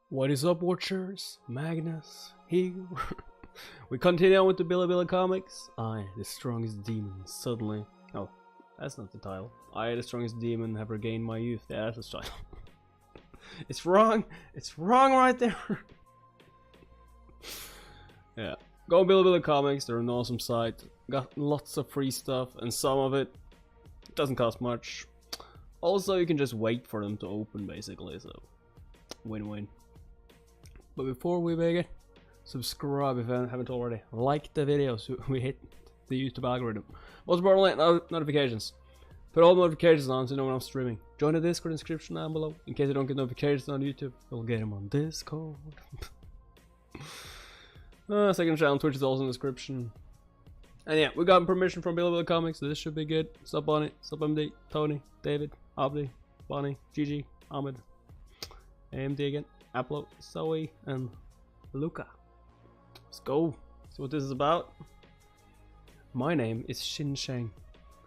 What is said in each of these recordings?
What is up, Watchers? Magnus here. We continue on with the Bilibili comics. I, the strongest demon, suddenly... Oh, that's not the title. I, the strongest demon, have regained my youth. Yeah, that's the title. It's wrong! It's wrong right there! Yeah. Go Bilibili comics, they're an awesome site. Got lots of free stuff, and some of it doesn't cost much. Also, you can just wait for them to open, basically, so... Win-win. But before we begin, subscribe if you haven't already. Like the video so we hit the YouTube algorithm. Most importantly, notifications. Put all notifications on so you know when I'm streaming. Join the Discord in the description down below. In case you don't get notifications on YouTube, you'll get them on Discord. Second channel Twitch is also in the description. And yeah, we got permission from Bilibili Comics, so this should be good. Sup Bonnie, Sup MD, Tony, David, Abdi, Bonnie, Gigi, Ahmed, AMD again, Aplo, Zoe, and Luca. Let's go. See what this is about. My name is Shin Sheng.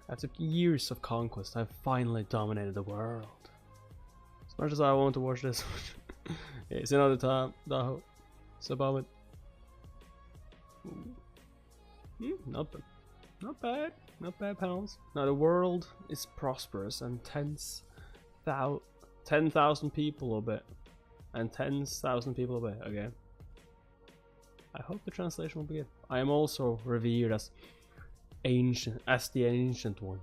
After years of conquest, I've finally dominated the world. As much as I want to watch this. Yeah, it's another time. Daho. Sup Ahmed. Not bad. Not bad pounds. Now the world is prosperous and 10,000 people a bit. And 10,000 people a bit, okay. I hope the translation will be good. I am also revered as the ancient one.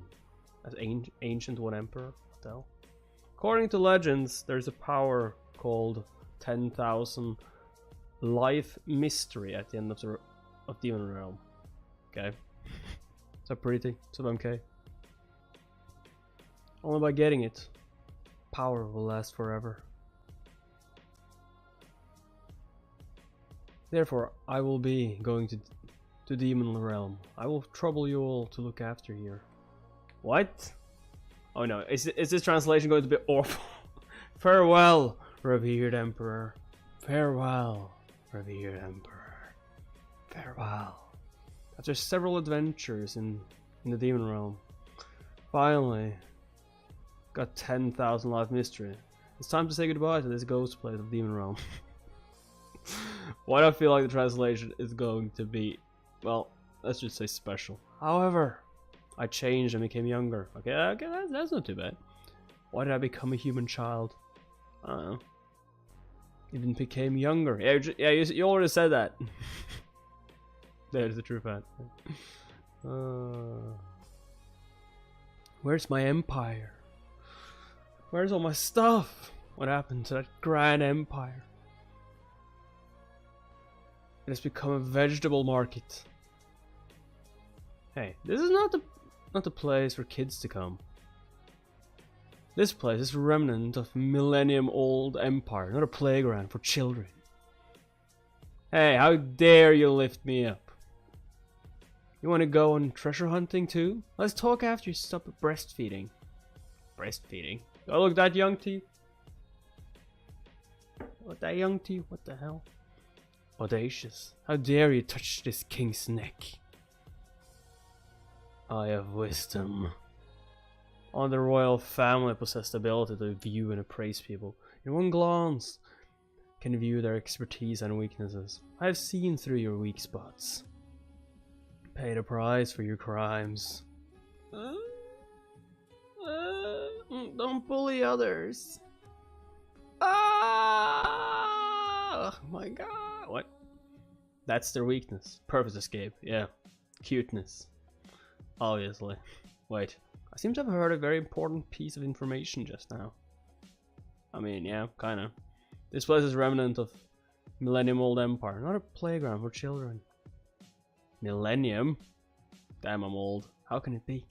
As ancient one emperor. What the hell? According to legends, there's a power called 10,000 life mystery at the end of Demon Realm. Okay. Is that pretty? Sub MK. Only by getting it, power will last forever. Therefore, I will be going to Demon Realm. I will trouble you all to look after here. What? Oh no, is this translation going to be awful? Farewell, revered Emperor. Farewell, revered Emperor. Farewell. After several adventures in the Demon Realm, finally got 10,000 life mystery. It's time to say goodbye to this ghost place of Demon Realm. Why do I feel like the translation is going to be, well, let's just say special. However, I changed and became younger. Okay, that's not too bad. Why did I become a human child? I don't know. Even became younger. Yeah, you already said that. There's the true fact. Where's my empire? Where's all my stuff? What happened to that grand empire? It has become a vegetable market. Hey, this is not the place for kids to come. This place is a remnant of millennium-old empire, not a playground for children. Hey, how dare you lift me up? You want to go on treasure hunting too? Let's talk after you stop breastfeeding. Breastfeeding? Do I look that young to you? What, that young to you? What the hell? Audacious. How dare you touch this king's neck? I have wisdom. All the royal family possess the ability to view and appraise people. In one glance, can view their expertise and weaknesses. I have seen through your weak spots. Pay the price for your crimes. Don't bully others. Oh my god. What? That's their weakness. Purpose escape. Yeah. Cuteness. Obviously. Wait. I seem to have heard a very important piece of information just now. I mean, yeah, kinda. This place is a remnant of Millennium Old Empire, not a playground for children. Millennium? Damn, I'm old. How can it be?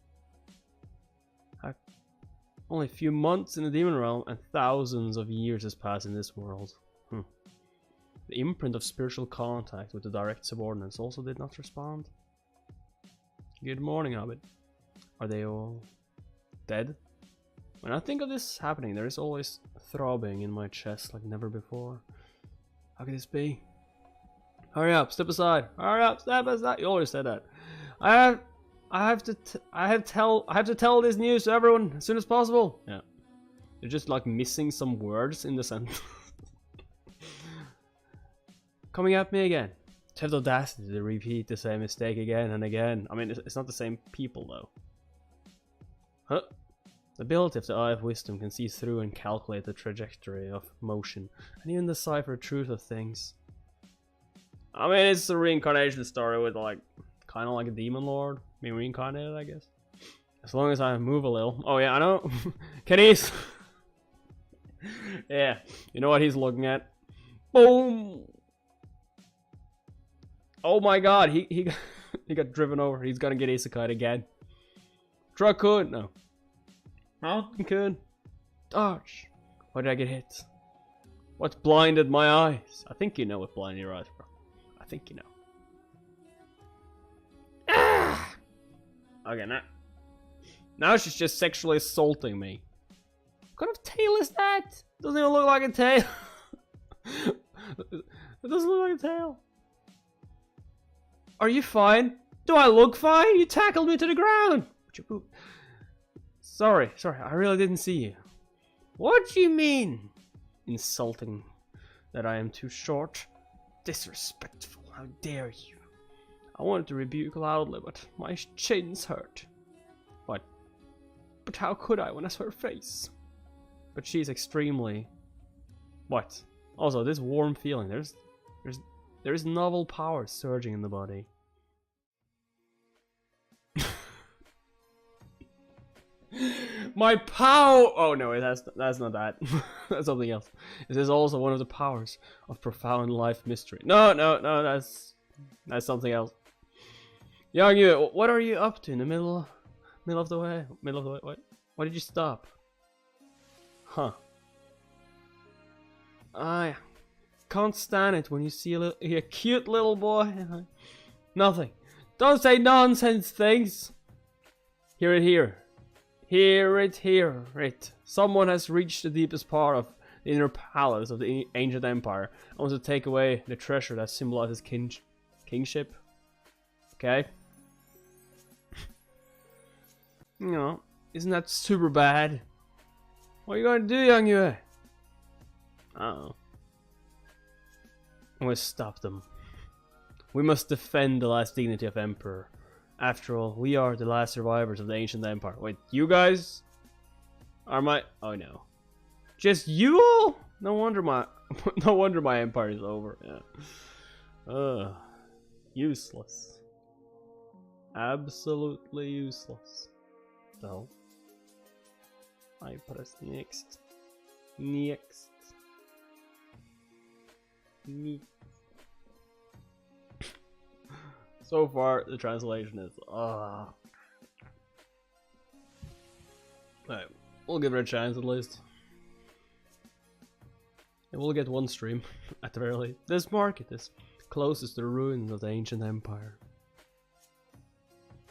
Only a few months in the Demon Realm and thousands of years has passed in this world. The imprint of spiritual contact with the direct subordinates also did not respond. Good morning, Abed. Are they all dead? When I think of this happening, there is always throbbing in my chest like never before. How could this be? Hurry up, step aside. Hurry up, step aside. You already said that. I have to tell this news to everyone as soon as possible. Yeah. You're just like missing some words in the sentence. Coming at me again. To have the audacity to repeat the same mistake again and again. I mean, it's not the same people though. Huh? The ability of the Eye of Wisdom can see through and calculate the trajectory of motion, and even decipher the truth of things. I mean, it's a reincarnation story with like, kind of like a demon lord being reincarnated, I guess. As long as I move a little. Oh yeah, I know. Kenny's. Yeah, you know what he's looking at. Boom. Oh my god, he got driven over. He's gonna get isekai again. Drakun, no. Mountain dodge. Why did I get hit? What blinded my eyes? I think you know what blinded your eyes, bro. I think you know. Ah! Okay, now she's just sexually assaulting me. What kind of tail is that? Doesn't even look like a tail. It doesn't look like a tail. Are you fine? Do I look fine? You tackled me to the ground. Sorry, I really didn't see you. What do you mean? Insulting that I am too short? Disrespectful, how dare you? I wanted to rebuke loudly, but my chins hurt. But how could I when I saw her face? But she's extremely... What? Also, this warm feeling, there's novel power surging in the body. My power! Oh no, that's not that. That's something else. This is also one of the powers of profound life mystery. No, that's something else. Young you, what are you up to in the middle of the way? What? Why did you stop? Huh. I can't stand it when you see a cute little boy. Nothing. Don't say nonsense things. Hear it here. Hear it. Someone has reached the deepest part of the inner palace of the ancient empire and wants to take away the treasure that symbolizes kingship. Okay? You know, isn't that super bad? What are you gonna do, young Yue? Uh-oh. I'm gonna stop them. We must defend the last dignity of Emperor. After all, we are the last survivors of the ancient empire. Wait, you guys are my... Oh no. Just you all? No wonder my empire is over. Yeah. Useless. Absolutely useless. So I press next. So far, the translation is Right, we'll give it a chance at least. And we'll get one stream, at the very least. This market is closest to the ruins of the ancient empire.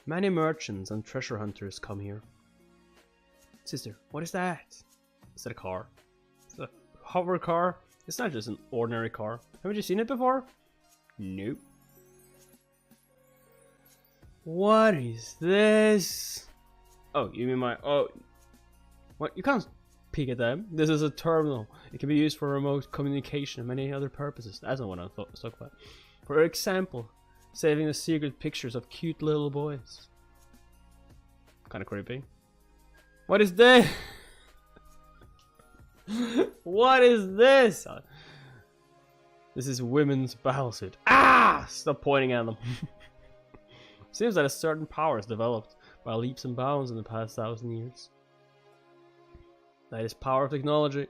Many merchants and treasure hunters come here. Sister, what is that? Is that a car? Is that a hover car? It's not just an ordinary car. Haven't you seen it before? Nope. What is this? Oh, you mean my... Oh. What? You can't peek at them. This is a terminal. It can be used for remote communication and many other purposes. That's not what I was talking about. For example, saving the secret pictures of cute little boys. Kinda creepy. What is this? What is this? This is women's battlesuit. Ah! Stop pointing at them. Seems that a certain power is developed by leaps and bounds in the past 1,000 years. That is power of technology.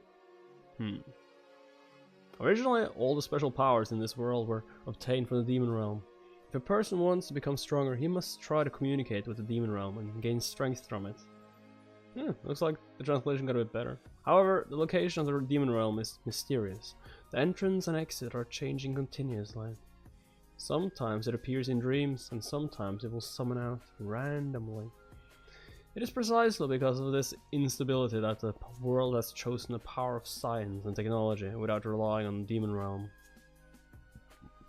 Originally, all the special powers in this world were obtained from the demon realm. If a person wants to become stronger, he must try to communicate with the demon realm and gain strength from it. Looks like the translation got a bit better. However, the location of the demon realm is mysterious. The entrance and exit are changing continuously. Sometimes it appears in dreams, and sometimes it will summon out randomly. It is precisely because of this instability that the world has chosen the power of science and technology without relying on the demon realm.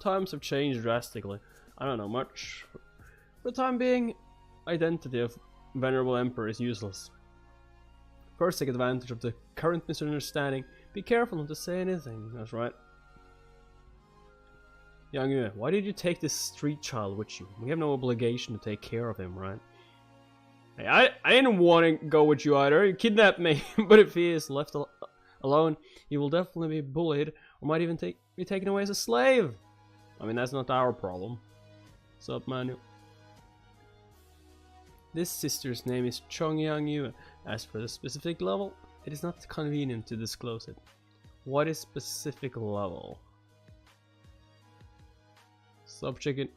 Times have changed drastically. I don't know much. For the time being, identity of Venerable Emperor is useless. First, take advantage of the current misunderstanding. Be careful not to say anything. That's right. Yang, why did you take this street child with you? We have no obligation to take care of him, right? Hey, I didn't want to go with you either. You kidnapped me. But if he is left alone, he will definitely be bullied, or might even be taken away as a slave. I mean, that's not our problem. Sup, Manuel? This sister's name is Chongyang Yu. As for the specific level, it is not convenient to disclose it. What is specific level? Subject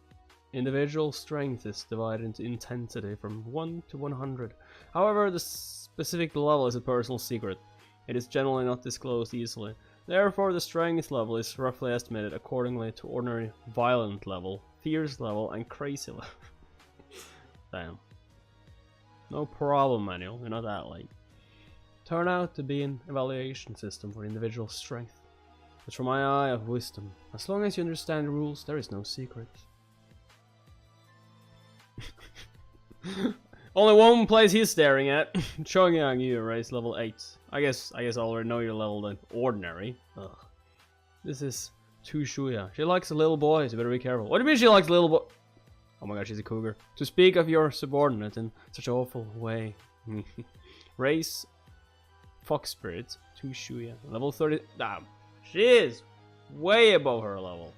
individual strength is divided into intensity from 1 to 100. However, the specific level is a personal secret. It is generally not disclosed easily. Therefore, the strength level is roughly estimated accordingly to ordinary violent level, fierce level, and crazy level. Damn. No problem, Manuel. You're not that late. Turn out to be an evaluation system for individual strength. But from my eye of wisdom, as long as you understand the rules, there is no secret. Only one place he's staring at. Chongyang Yu, race level 8. I guess I already know your level than ordinary. Ugh. This is Tu Shuya. She likes little boys, you better be careful. What do you mean she likes little boys? Oh my god, she's a cougar. To speak of your subordinate in such an awful way. Race Fox Spirit, Tu Shuya. Level 30. Damn. She is way above her level.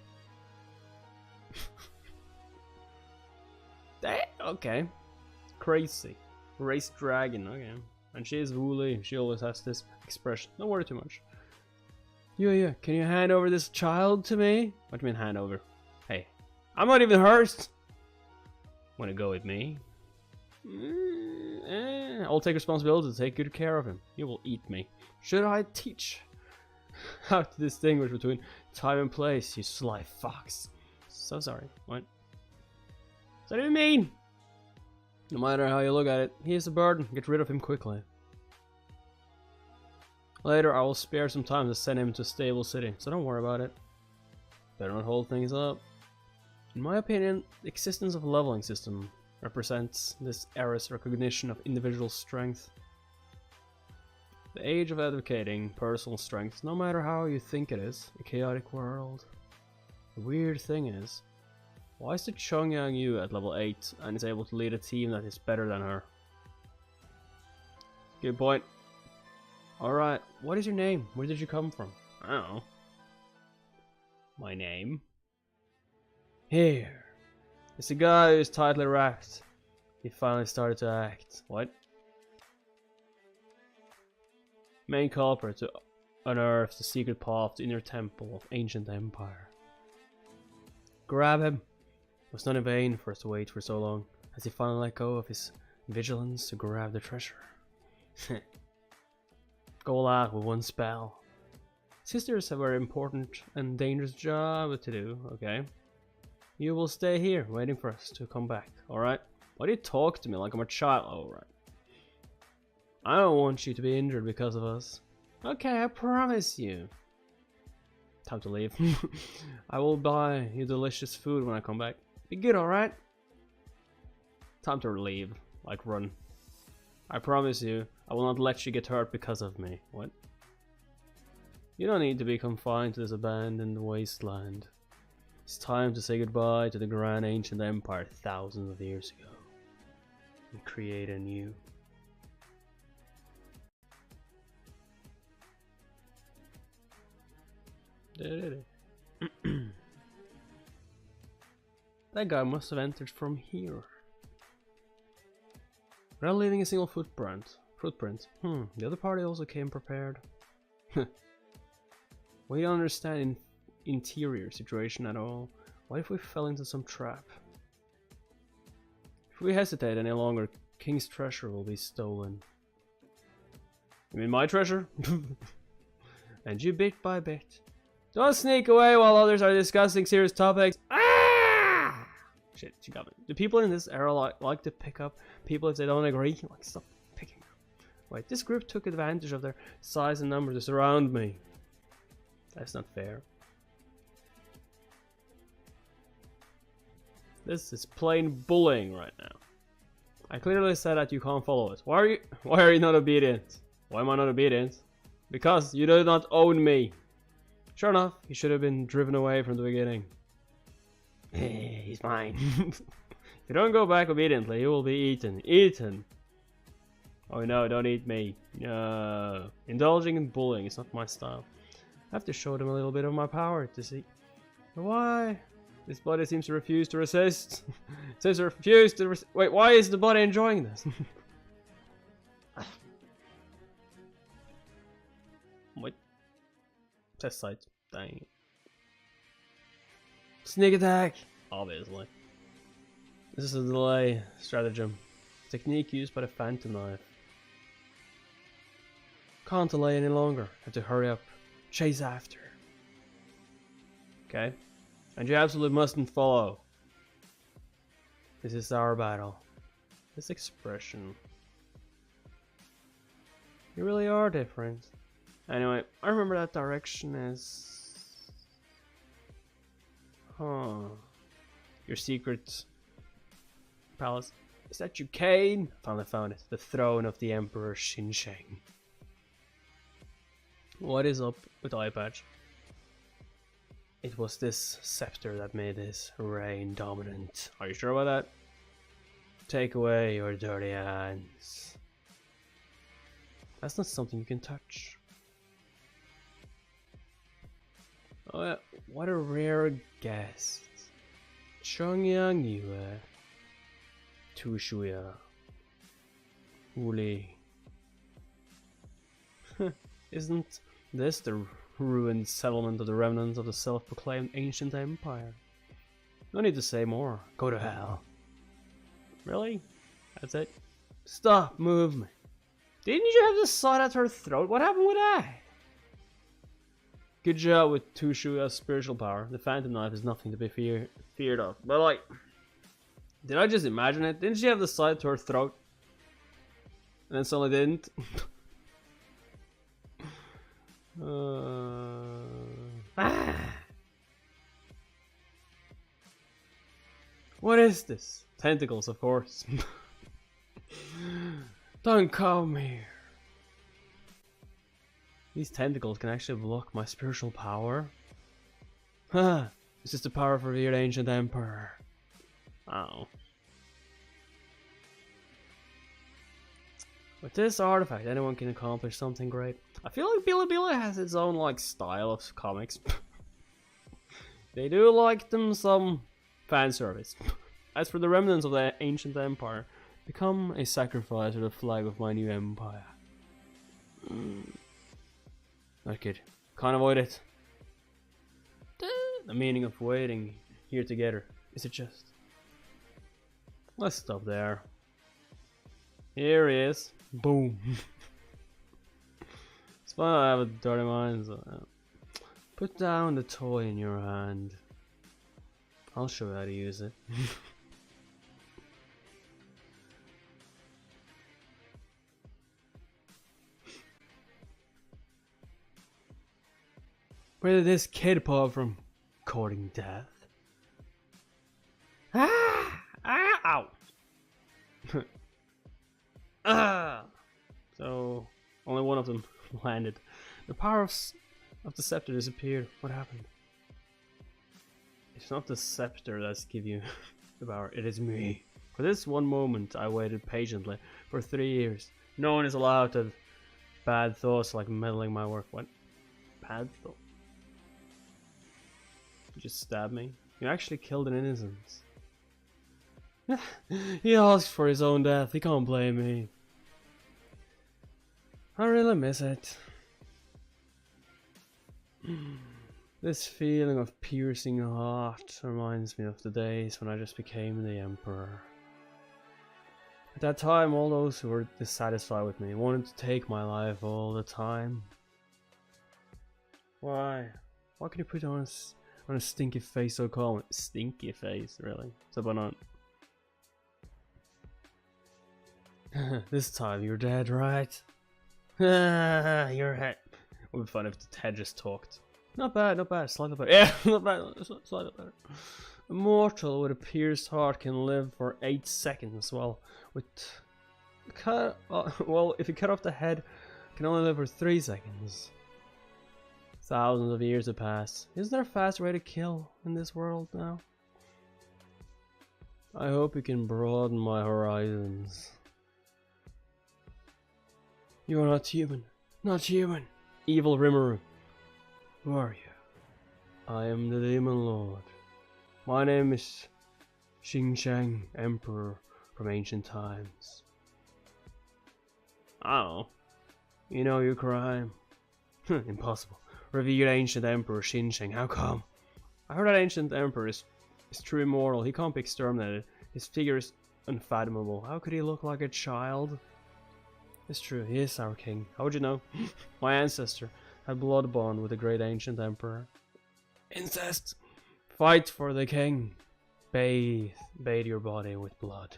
Okay. Crazy. Race Dragon, okay. And she is woolly. She always has this expression. Don't worry too much. Yeah, can you hand over this child to me? What do you mean hand over? Hey, I'm not even hers. Wanna go with me? I'll take responsibility to take good care of him. He will eat me. Should I teach how to distinguish between time and place, you sly fox? So sorry. What? What do you mean? No matter how you look at it, he is a burden. Get rid of him quickly. Later, I will spare some time to send him to a stable city, so don't worry about it. Better not hold things up. In my opinion, the existence of a leveling system represents this era's recognition of individual strength. The age of advocating personal strength, no matter how you think it is, a chaotic world. The weird thing is, why is the Chongyang Yu at level 8 and is able to lead a team that is better than her? Good point. Alright, what is your name? Where did you come from? I don't know. My name? Here. It's a guy who's tightly wrapped. He finally started to act. What? Main culprit to unearth the secret path to inner temple of ancient empire. Grab him. It was not in vain for us to wait for so long, as he finally let go of his vigilance to grab the treasure. Go out with one spell. Sisters have a very important and dangerous job to do, okay? You will stay here, waiting for us to come back, alright? Why do you talk to me like I'm a child? Alright. I don't want you to be injured because of us. Okay, I promise you. Time to leave. I will buy you delicious food when I come back. Be good, alright? Time to leave. Like, run. I promise you, I will not let you get hurt because of me. What? You don't need to be confined to this abandoned wasteland. It's time to say goodbye to the grand ancient empire thousands of years ago and create a new. That guy must have entered from here. Without leaving a single footprint. The other party also came prepared. We don't understand interior situation at all. What if we fell into some trap? If we hesitate any longer, King's treasure will be stolen. You mean my treasure? And you bit by bit. Don't sneak away while others are discussing serious topics. Ah! Shit, she got me. Do people in this era like to pick up people if they don't agree? Like, stop picking them. Wait, this group took advantage of their size and number to surround me. That's not fair. This is plain bullying right now. I clearly said that you can't follow us. Why are you not obedient? Why am I not obedient? Because you do not own me. Sure enough, you should have been driven away from the beginning. He's mine. If you don't go back obediently, you will be eaten. Eaten! Oh no, don't eat me. No. Indulging in bullying is not my style. I have to show them a little bit of my power to see. Why? This body seems to refuse to resist. It seems to refuse to wait, why is the body enjoying this? What? Test site. Dang it. Sneak attack! Obviously. This is a delay stratagem. Technique used by the Phantom Knife. Can't delay any longer. Have to hurry up. Chase after. Okay. And you absolutely mustn't follow. This is our battle. This expression. You really are different. Anyway, I remember that direction as... Huh. Your secret palace. Is that you, Kane? Finally found it. The throne of the Emperor Xinsheng. What is up with Eye Patch? It was this scepter that made his reign dominant. Are you sure about that? Take away your dirty hands. That's not something you can touch. Oh yeah, what a rare guest. Chongyang Yue. Tu Shuya. Wuli. Isn't this the ruined settlement of the remnants of the self-proclaimed ancient empire? No need to say more. Go to hell. Really? That's it? Stop movement. Didn't you have the sword at her throat? What happened with that? Good job with Tushuya's spiritual power. The Phantom Knife is nothing to be feared of. But like, did I just imagine it? Didn't she have the sword to her throat? And then suddenly didn't? What is this? Tentacles, of course. Don't come here. These tentacles can actually block my spiritual power. Huh. It's just the power of revered ancient emperor. Oh. With this artifact, anyone can accomplish something great. I feel like Bilibili has its own like style of comics. They do like them some fan service. As for the remnants of the ancient empire, become a sacrifice to the flag of my new empire. Not good. Can't avoid it. The meaning of waiting here together. Is it just? Let's stop there. Here he is. Boom. It's fun I have a dirty mind. So, put down the toy in your hand. I'll show you how to use it. Where did this kid pop from? Courting death. Ah! Ah! Ow! Ah! So, only one of them landed. The power of the scepter disappeared. What happened? It's not the scepter that's give you the power, it is me. For this one moment, I waited patiently for 3 years. No one is allowed to have bad thoughts like meddling my work. What? Bad thought? You just stabbed me? You actually killed an innocent. He asked for his own death, he can't blame me. I really miss it. This feeling of piercing heart reminds me of the days when I just became the Emperor. At that time, all those who were dissatisfied with me wanted to take my life all the time. Why? Why can you put on a stinky face so calm? Stinky face, really? So why not? This time you're dead, right? Your head. It would be fun if the head just talked. Not bad, not bad. Slightly better. Yeah, not bad. Slightly better. A mortal with a pierced heart can live for 8 seconds, while if you cut off the head, can only live for 3 seconds. Thousands of years have passed. Isn't there a faster way to kill in this world now? I hope you can broaden my horizons. You are not human. Not human. Evil Rimuru. Who are you? I am the Demon Lord. My name is Xingqiang, Emperor from ancient times. Oh. You know your crime. Impossible. Revered ancient Emperor Xingqiang. How come? I heard that ancient Emperor is true immortal. He can't be exterminated. His figure is unfathomable. How could he look like a child? It's true, he is our king. How would you know? My ancestor had blood bond with the great ancient emperor. Incest! Fight for the king. Bathe your body with blood.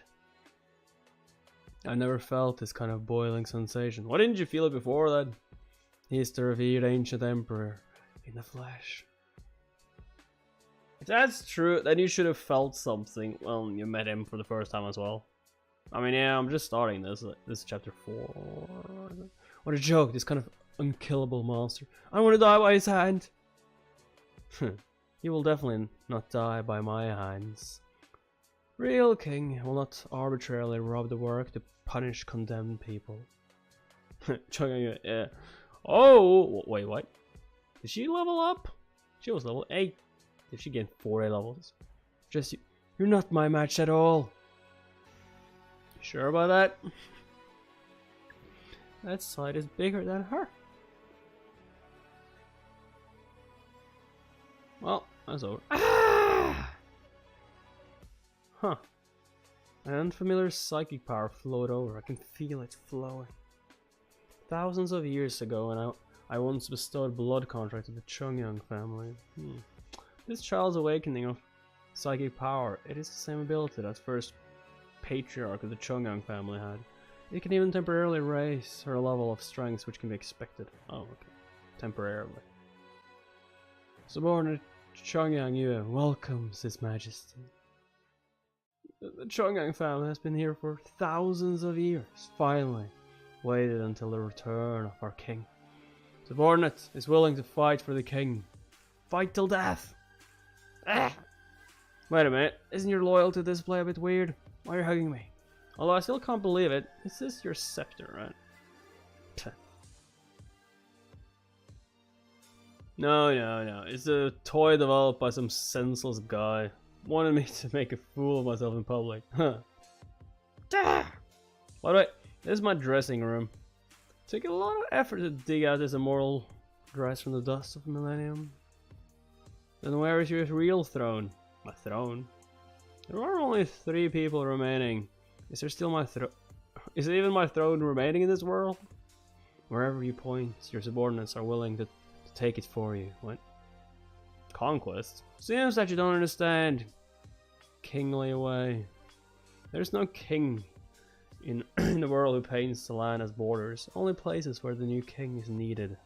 I never felt this kind of boiling sensation. Why didn't you feel it before then? He is the revered ancient emperor in the flesh. If that's true, then you should have felt something when you met him for the first time as well. I mean, yeah, I'm just starting this. This is chapter 4. What a joke, this kind of unkillable monster. I want to die by his hand. You will definitely not die by my hands. Real king will not arbitrarily rob the work to punish condemned people. Yeah. Oh, wait, what? Did she level up? She was level 8. Did she get 4 levels? Just you're not my match at all. Sure about that? That side is bigger than her. Well, that's over. Ah! Huh. An unfamiliar psychic power flowed over. I can feel it flowing. Thousands of years ago, and I once bestowed blood contract to the Chongyang family. This child's awakening of psychic power, it is the same ability that first patriarch of the Chongyang family had. It can even temporarily raise her level of strength, which can be expected. Oh, okay. Temporarily. Subordinate Chongyang Yue welcomes His Majesty. The Chongyang family has been here for thousands of years. Finally, waited until the return of our king. Subordinate is willing to fight for the king. Fight till death! Ah! Wait a minute, isn't your loyalty display a bit weird? Why are you hugging me? Although I still can't believe it. Is this your scepter, right? No. It's a toy developed by some senseless guy. Wanted me to make a fool of myself in public. Huh. By the way, this is my dressing room. Took a lot of effort to dig out this immortal dress from the dust of millennium. Then where is your real throne? My throne? There are only 3 people remaining. Is there still my throne? Is it even my throne remaining in this world? Wherever you point, your subordinates are willing to take it for you. What? Conquest? Seems that you don't understand. Kingly way. There's no king in the world who paints the land as borders. Only places where the new king is needed.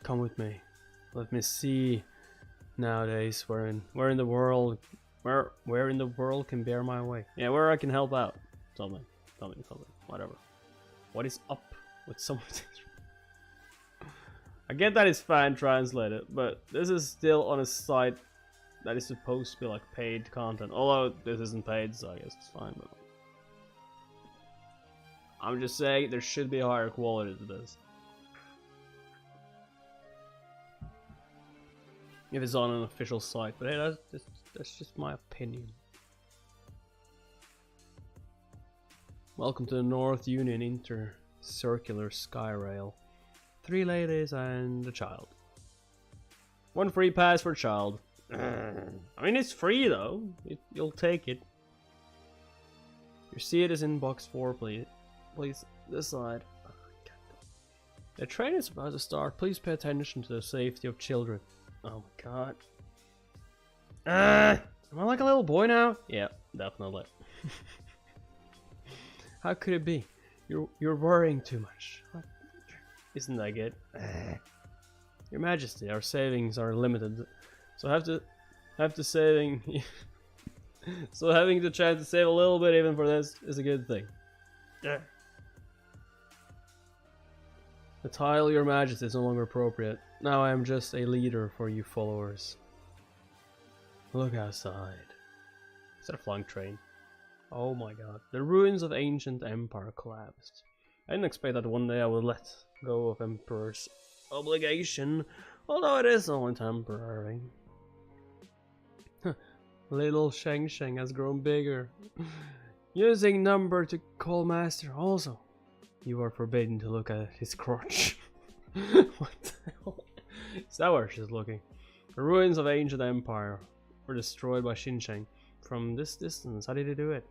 Come with me. Let me see. Nowadays, where in the world can bear my way? Yeah, where I can help out. Something, whatever. What is up with someone? I get that it's fan translated, but this is still on a site that is supposed to be like paid content. Although this isn't paid, so I guess it's fine. But I'm just saying there should be a higher quality to this. If it's on an official site, but hey, that's just my opinion. Welcome to the North Union Intercircular Skyrail. 3 ladies and a child. 1 free pass for child. I mean, it's free though. You'll take it. Your seat is in box 4, please. Please, this side. The train is about to start. Please pay attention to the safety of children. Oh my god. Am I like a little boy now? Yeah, definitely. How could it be? You're worrying too much. Isn't that good? Your Majesty, our savings are limited, so have to saving. So having the chance to save a little bit even for this is a good thing. The title Your Majesty is no longer appropriate. Now I am just a leader for you followers. Look outside. Is that a flying train? Oh my god. The ruins of ancient empire collapsed. I didn't expect that one day I would let go of Emperor's obligation, although it is only temporary. Little Sheng Sheng has grown bigger. Using number to call master. Also, you are forbidden to look at his crotch. What the hell? Is that where she's looking? The ruins of ancient empire were destroyed by Xinsheng. From this distance, how did he do it?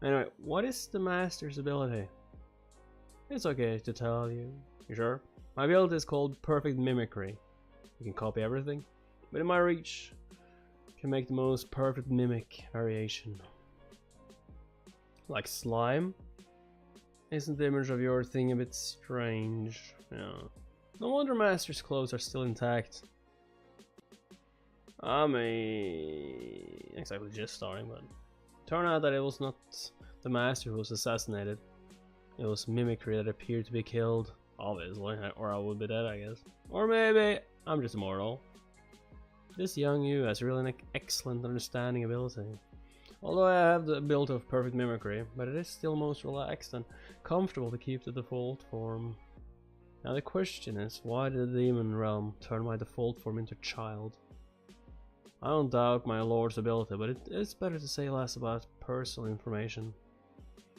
Anyway, what is the master's ability? It's okay to tell you. You sure? My ability is called perfect mimicry. You can copy everything, but in my reach, can make the most perfect mimic variation. Like slime? Isn't the image of your thing a bit strange? Yeah. No wonder Master's clothes are still intact. I'm exactly just starting, but turned out that it was not the Master who was assassinated. It was mimicry that appeared to be killed, obviously, or I would be dead, I guess. Or maybe I'm just immortal. This young you has really an excellent understanding ability. Although I have the ability of perfect mimicry, but it is still most relaxed and comfortable to keep the default form. Now the question is, why did the demon realm turn my default form into child? I don't doubt my lord's ability, but it's better to say less about personal information.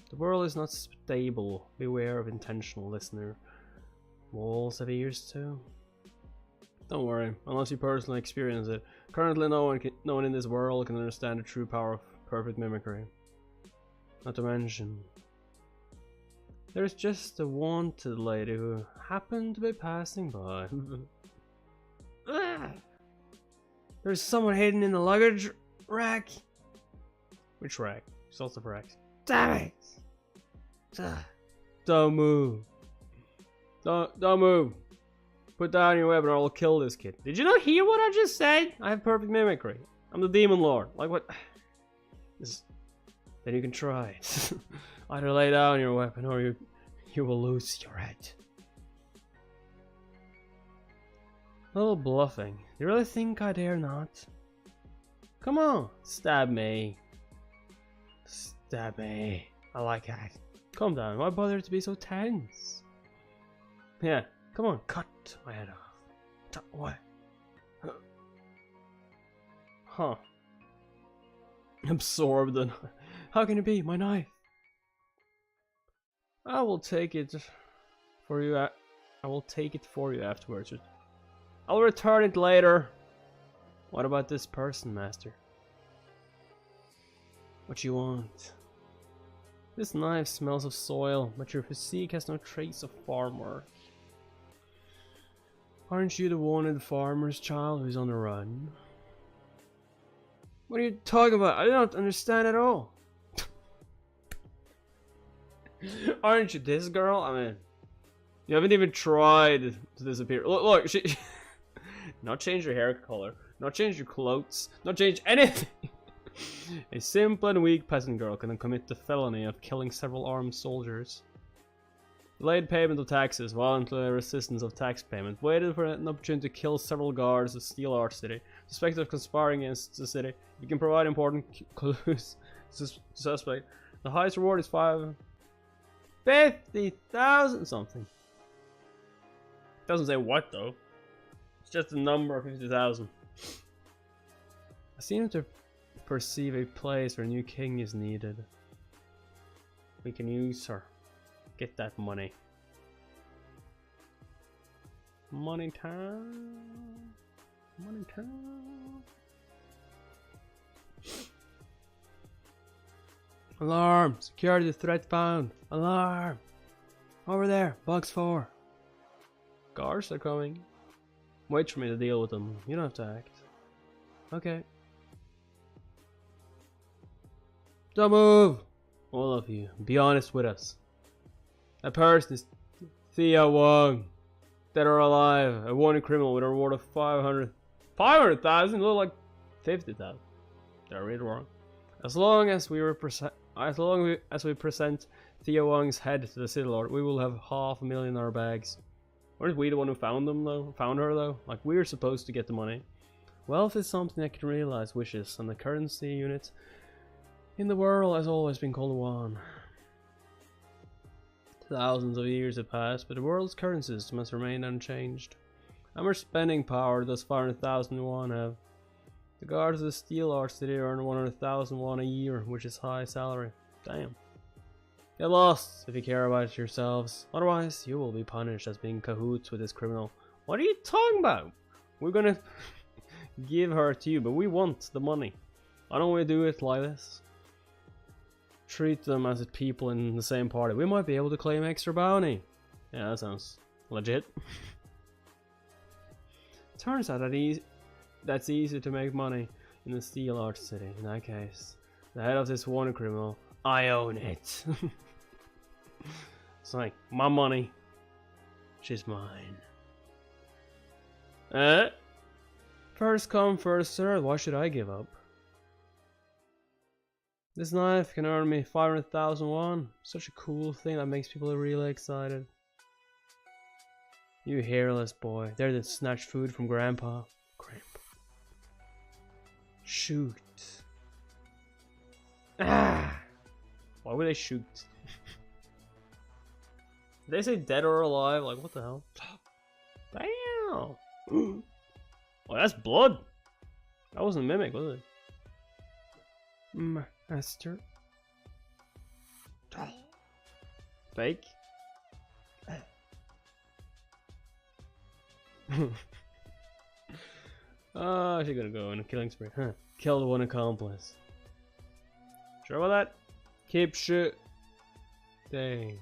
The world is not stable. Beware of intentional listener. Walls have ears too. Don't worry, unless you personally experience it. Currently no one in this world can understand the true power of perfect mimicry. Not to mention, there's just a wanted lady who happened to be passing by. There's someone hidden in the luggage rack. Which rack? It's also the rack. Damn it! Don't move. Don't move. Put down your weapon or I'll kill this kid. Did you not hear what I just said? I have perfect mimicry. I'm the demon lord. Like what? Then you can try it. Either lay down your weapon or you will lose your head. A little bluffing. You really think I dare not? Come on, stab me. Stab me. I like that. Calm down. Why bother to be so tense? Yeah, come on, cut my head off. What? Huh. Absorbed and how can it be? My knife. I will take it for you. I will take it for you afterwards. I'll return it later. What about this person, master? What you want? This knife smells of soil, but your physique has no trace of farm work. Aren't you the wanted farmer's child who's on the run? What are you talking about? I don't understand at all. Aren't you this girl? I mean, you haven't even tried to disappear. Look, she not change your hair color, not change your clothes, not change anything. A simple and weak peasant girl can commit the felony of killing several armed soldiers. Delayed payment of taxes, voluntary resistance of tax payment, waited for an opportunity to kill several guards of Steel Art City, suspected of conspiring against the city. You can provide important clues to suspect. The highest reward is 50,000 something. Doesn't say what though. It's just a number of 50,000. I seem to perceive a place where a new king is needed. We can use her. Get that money. Money time. Money time. Alarm! Security threat found. Alarm! Over there, box 4. Guards are coming. Wait for me to deal with them. You don't have to act. Okay. Don't move! All of you, be honest with us. That person is Thea Wong. Dead or alive, a wanted criminal with a reward of 500,000? Look like 50,000. Did I read wrong? As long as we present Thea Wong's head to the city lord, we will have 500,000 in our bags. Weren't we the one who found them though? Found her though? Like we're supposed to get the money. Wealth is something that can realize wishes, and the currency unit in the world has always been called one. Thousands of years have passed, but the world's currency system has remained unchanged. How much spending power does 500,000 won have? The guards of the Steel Arch City earn 100,000 won a year, which is high salary. Damn. Get lost if you care about yourselves. Otherwise, you will be punished as being cahoots with this criminal. What are you talking about? We're gonna give her to you, but we want the money. Why don't we do it like this? Treat them as people in the same party. We might be able to claim extra bounty. Yeah, that sounds legit. Turns out that that's easy to make money in the Steel Arch City. In that case, the head of this wanted criminal, I own it. It's like, my money, she's mine. First come, first served. Why should I give up? This knife can earn me 500,000 won. Such a cool thing that makes people really excited. You hairless boy. There to snatch food from Grandpa. Shoot. Ah! Why would they shoot? Did they say dead or alive? Like, what the hell? Damn! Oh, that's blood! That wasn't Mimic, was it? Master. Fake? Oh, she's gonna go in a killing spree. Huh. Killed one accomplice. Sure about that? Keep shoot. Dang.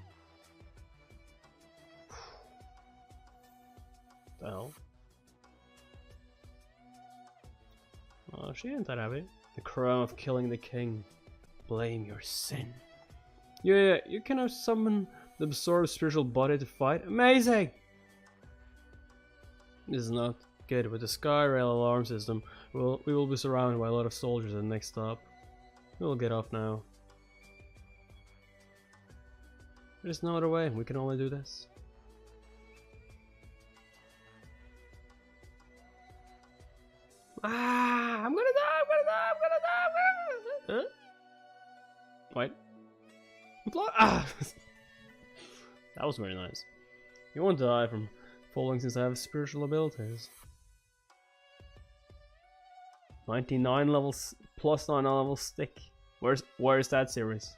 The hell? Oh, she ain't that happy. The crown of killing the king. Blame your sin. Yeah, you cannot summon the absorbed spiritual body to fight. Amazing! This is not good. With the Skyrail alarm system, we will be surrounded by a lot of soldiers at the next stop. We will get off now. There's no other way. We can only do this. Ah! I'm gonna die! I'm gonna die! I'm gonna die! I'm gonna die! Huh? Wait. Ah! That was very nice. You won't die from falling since I have spiritual abilities. 99 levels plus 9 level stick. Where's that series?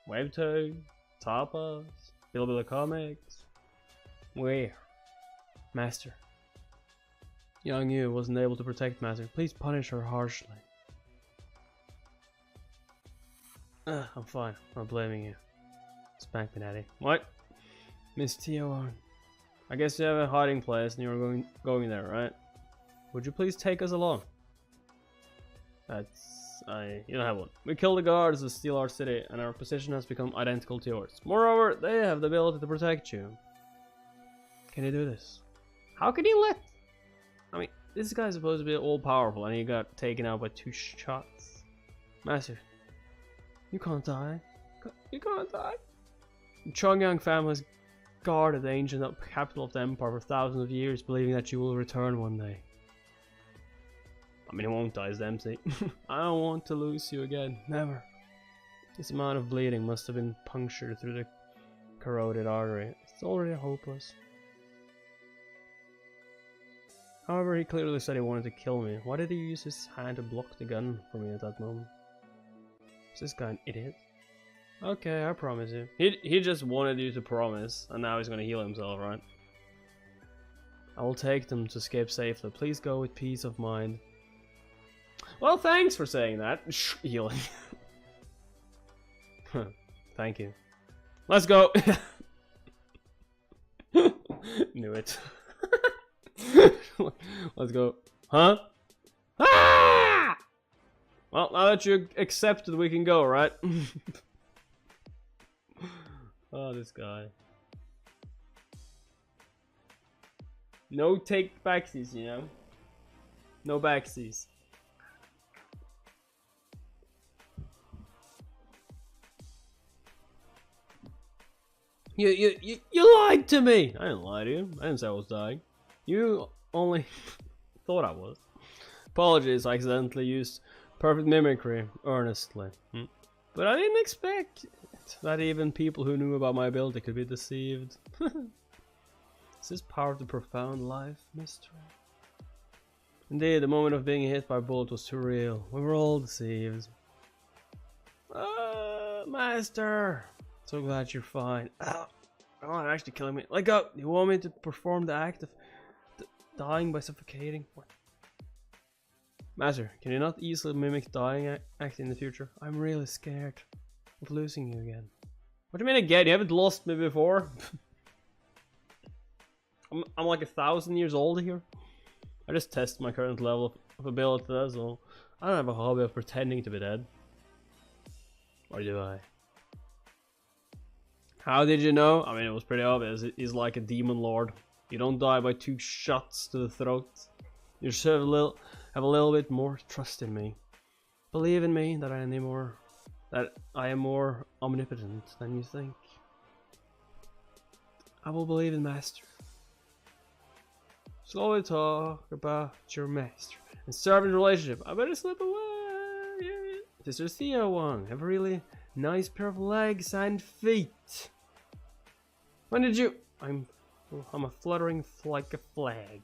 Wave 2, Tapas, Billy Comics. Where? Master. Young Yu wasn't able to protect Master. Please punish her harshly. I'm fine. I'm not blaming you. Spank me, Daddy. What? Miss Tio, I guess you have a hiding place and you're going there, right? Would you please take us along? You don't have one. We killed the guards of Steel Arch City and our position has become identical to yours. Moreover, they have the ability to protect you. Can you do this? How can you let... I mean, this guy's supposed to be all powerful and he got taken out by 2 shots. Master, you can't die. You can't die. The Chongyang family has guarded the ancient capital of the empire for thousands of years, believing that you will return one day. I mean, it won't die, it's empty. I don't want to lose you again. Never. This amount of bleeding must have been punctured through the corroded artery. It's already hopeless. However, he clearly said he wanted to kill me. Why did he use his hand to block the gun for me at that moment? Is this guy an idiot? Okay, I promise you. He just wanted you to promise, and now he's gonna heal himself, right? I will take them to escape safely. Please go with peace of mind. Well, thanks for saying that. Healing. Thank you. Let's go. Knew it. Let's go. Huh? Ah! Well, now that you accepted, we can go, right? Oh, this guy. No take backsies, you know? No backsies. You lied to me! I didn't lie to you. I didn't say I was dying. You only thought I was. Apologies, I accidentally used perfect mimicry, earnestly. But I didn't expect that even people who knew about my ability could be deceived. Is this part of the profound life mystery? Indeed, the moment of being hit by a bullet was too real. We were all deceived. Master! So glad you're fine. Ow. Oh, they're actually killing me. Let go! You want me to perform the act of dying by suffocating? What? Master, can you not easily mimic dying act in the future? I'm really scared of losing you again. What do you mean again? You haven't lost me before? I'm like 1,000 years old here. I just test my current level of ability, that's all. I don't have a hobby of pretending to be dead. Or do I? How did you know? I mean, it was pretty obvious. He's like a demon lord. You don't die by 2 shots to the throat. You should have a little bit more trust in me. Believe in me that I am more omnipotent than you think. I will believe in Master. Slowly talk about your master and servant relationship. I better slip away. Sister Thea Wong, have a really nice pair of legs and feet. When did you? I'm a fluttering like a flag.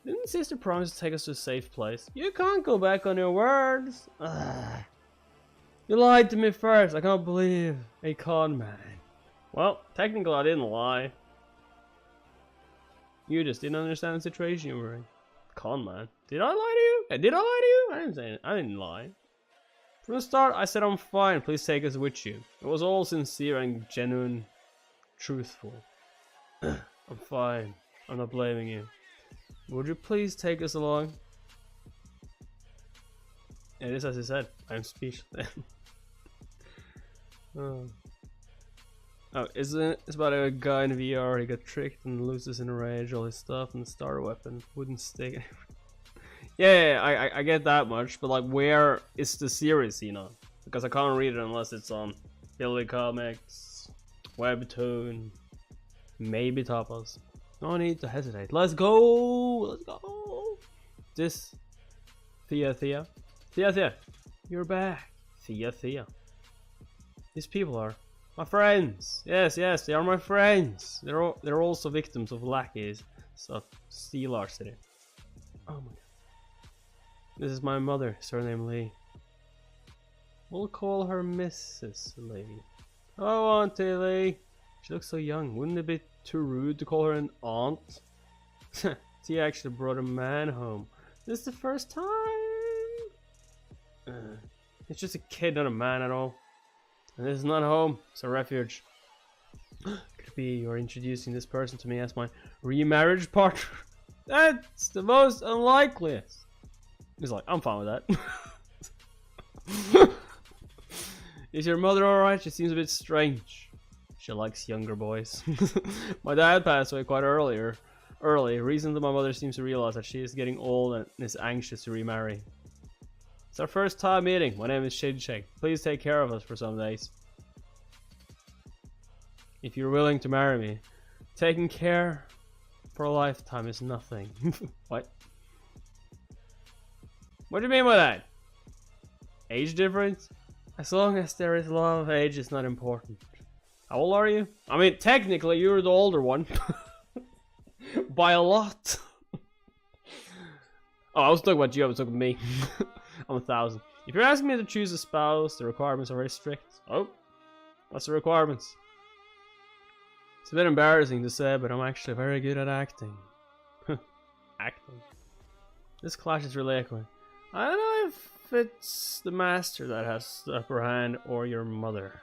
Didn't Sister promise to take us to a safe place? You can't go back on your words. Ugh. You lied to me first. I can't believe a con man. Well, technically I didn't lie. You just didn't understand the situation you were in. Con man. Did I lie to you? Did I lie to you? I didn't say it. I didn't lie. From the start, I said I'm fine. Please take us with you. It was all sincere and genuine, truthful. I'm fine. I'm not blaming you. Would you please take us along? It is as he said. I'm speechless. Oh, it's about a guy in VR. He got tricked and loses in a rage all his stuff and the starter weapon wouldn't stick. Yeah, I get that much, but like, where is the series, you know? Because I can't read it unless it's on Billy Comics, Webtoon, maybe Tapas. No need to hesitate. Let's go! Let's go! This Thea, you're back. Thea. These people are my friends. Yes, they are my friends. They're also victims of lackeys of Steelar City. Oh my god. This is my mother, surname Lee. We'll call her Mrs. Lee. Oh, Auntie Lee. She looks so young. Wouldn't it be too rude to call her an aunt? She actually brought a man home. This is the first time. It's just a kid, not a man at all. And this is not home, it's a refuge. Could be you're introducing this person to me as my remarriage partner. That's the most unlikeliest. He's like, I'm fine with that. Is your mother alright? She seems a bit strange. She likes younger boys. My dad passed away quite early. Recently my mother seems to realize that she is getting old and is anxious to remarry. It's our first time meeting. My name is Shinsheng. Please take care of us for some days. If you're willing to marry me, taking care for a lifetime is nothing. What? What do you mean by that? Age difference? As long as there is love, age is not important. How old are you? I mean, technically you're the older one. By a lot. Oh, I was talking about you, I was talking about me. I'm 1,000. If you're asking me to choose a spouse, the requirements are very strict. Oh, what's the requirements? It's a bit embarrassing to say, but I'm actually very good at acting. Acting? This clash is really echoing. I don't know if it's the master that has the upper hand or your mother.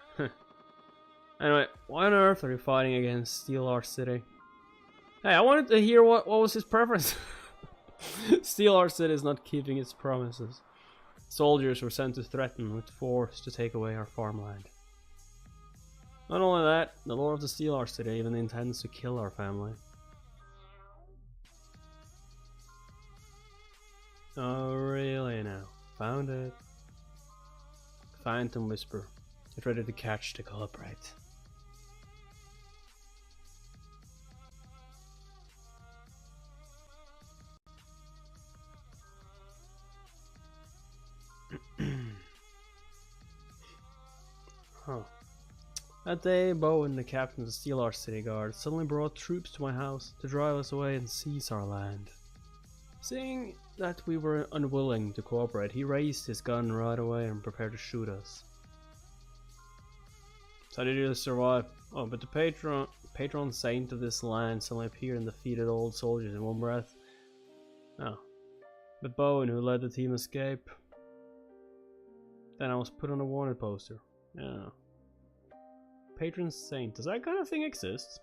Anyway, why on earth are you fighting against Steelar City? Hey, I wanted to hear what was his preference. Steelar City is not keeping its promises. Soldiers were sent to threaten with force to take away our farmland. Not only that, the Lord of the Steelar City even intends to kill our family. Oh really now? Found it. Phantom Whisper. Get ready to catch the culprit. Huh. That day, Bowen, the captain of the Steel Arch City Guard, suddenly brought troops to my house to drive us away and seize our land. Seeing that we were unwilling to cooperate, he raised his gun right away and prepared to shoot us. So how did you survive? Oh, but the patron saint of this land suddenly appeared and defeated all the soldiers in one breath. Oh. But Bowen, who led the team, escaped. Then I was put on a wanted poster. Yeah. Patron saint. Does that kind of thing exist?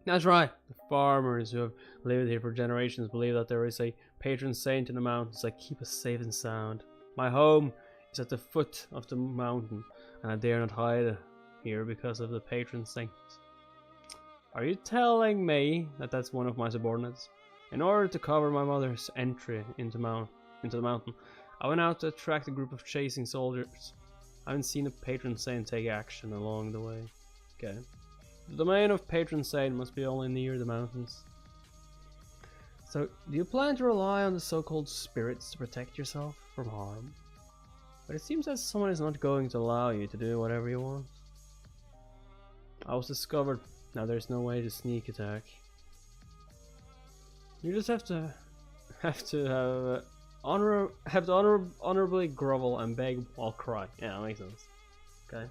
That's right. The farmers who have lived here for generations believe that there is a patron saint in the mountains that keep us safe and sound. My home is at the foot of the mountain, and I dare not hide here because of the patron saint. Are you telling me that that's one of my subordinates? In order to cover my mother's entry into the mountain, I went out to attract a group of chasing soldiers. I haven't seen a patron saint take action along the way. Okay. The domain of patron saint must be only near the mountains. So, do you plan to rely on the so-called spirits to protect yourself from harm? But it seems that someone is not going to allow you to do whatever you want. I was discovered. Now there's no way to sneak attack. You just have to honorably grovel and beg while crying. Yeah, that makes sense. Okay.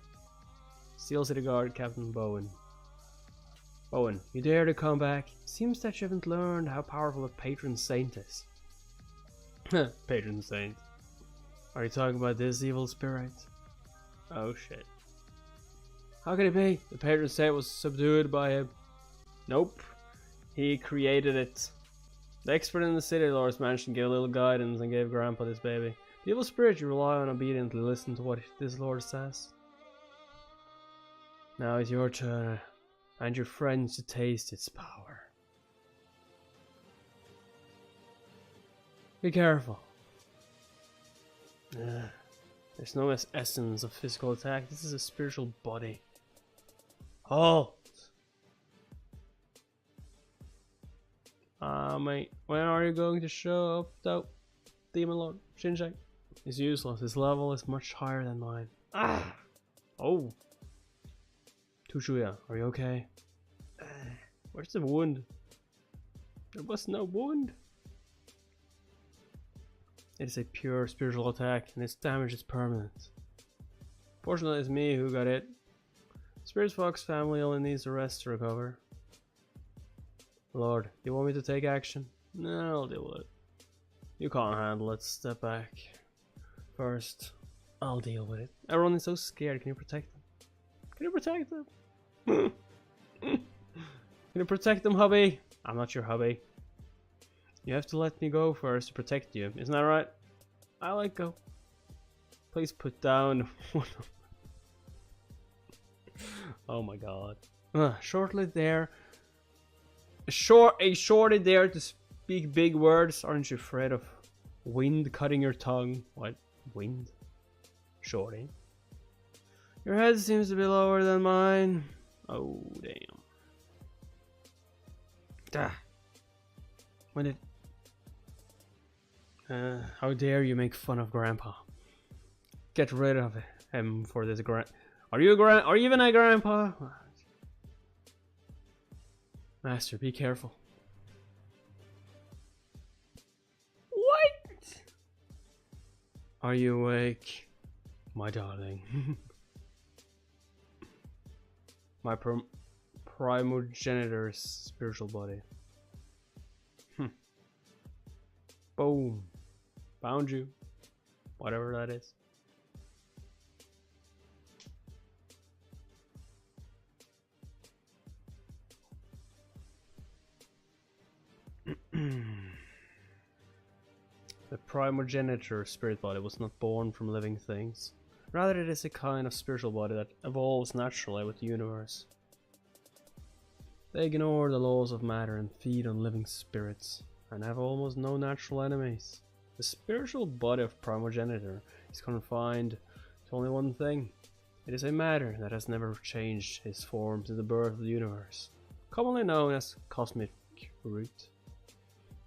Steel City Guard, Captain Bowen. Bowen, you dare to come back? Seems that you haven't learned how powerful a patron saint is. Patron saint. Are you talking about this evil spirit? Oh shit. How could it be? The patron saint was subdued by him. Nope. He created it. The expert in the city lords managed to give a little guidance and gave Grandpa this baby. The evil spirit you rely on obediently listen to what this lord says. Now it's your turn, and your friends to taste its power. Be careful. There's no essence of physical attack. This is a spiritual body. Halt! Mate, when are you going to show up, though? Demon Lord, Shinshek. He's useless. His level is much higher than mine. Ah! Oh! Tushuya, are you okay? Where's the wound? There was no wound. It is a pure spiritual attack, and its damage is permanent. Fortunately, it's me who got it. Spirit Fox family only needs a rest to recover. Lord, you want me to take action? No, I'll deal with it. You can't handle it. Step back. First, I'll deal with it. Everyone is so scared. Can you protect them? Can you protect them? Can you protect them, hubby? I'm not your hubby. You have to let me go first to protect you. Isn't that right? I'll let go. Please put down one of... Oh my god. Shortly there. A shorty there to speak big words. Aren't you afraid of wind cutting your tongue? What? Wind? Shorty. Your head seems to be lower than mine. Oh, damn. Ah. When did... how dare you make fun of Grandpa? Get rid of him for this Are you even a grandpa? Master, be careful. What? Are you awake, my darling? My primogenitor's spiritual body. Boom. Found you. Whatever that is. The primogenitor spirit body was not born from living things. Rather, it is a kind of spiritual body that evolves naturally with the universe. They ignore the laws of matter and feed on living spirits, and have almost no natural enemies. The spiritual body of primogenitor is confined to only one thing. It is a matter that has never changed its form since the birth of the universe, commonly known as cosmic root.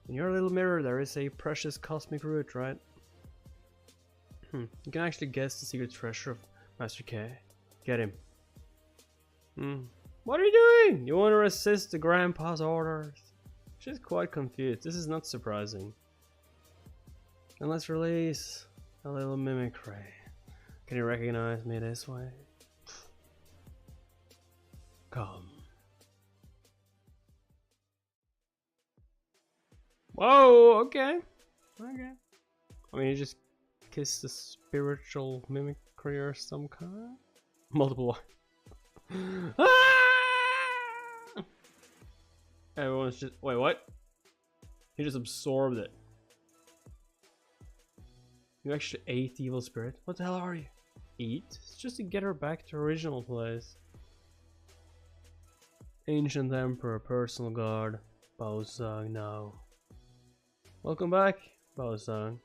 In your little mirror there is a precious cosmic root, right? You can actually guess the secret treasure of Master K. Get him. What are you doing? You want to resist the Grandpa's orders? She's quite confused. This is not surprising. And let's release a little mimicry. Can you recognize me this way? Come. Whoa, okay. Okay. I mean, you just kiss the spiritual mimicry or some kind? Multiple. Everyone's just. Wait, what? He just absorbed it. You actually ate the evil spirit? What the hell are you? Eat? It's just to get her back to her original place. Ancient Emperor, personal guard, Baozong now. Welcome back, Baozong.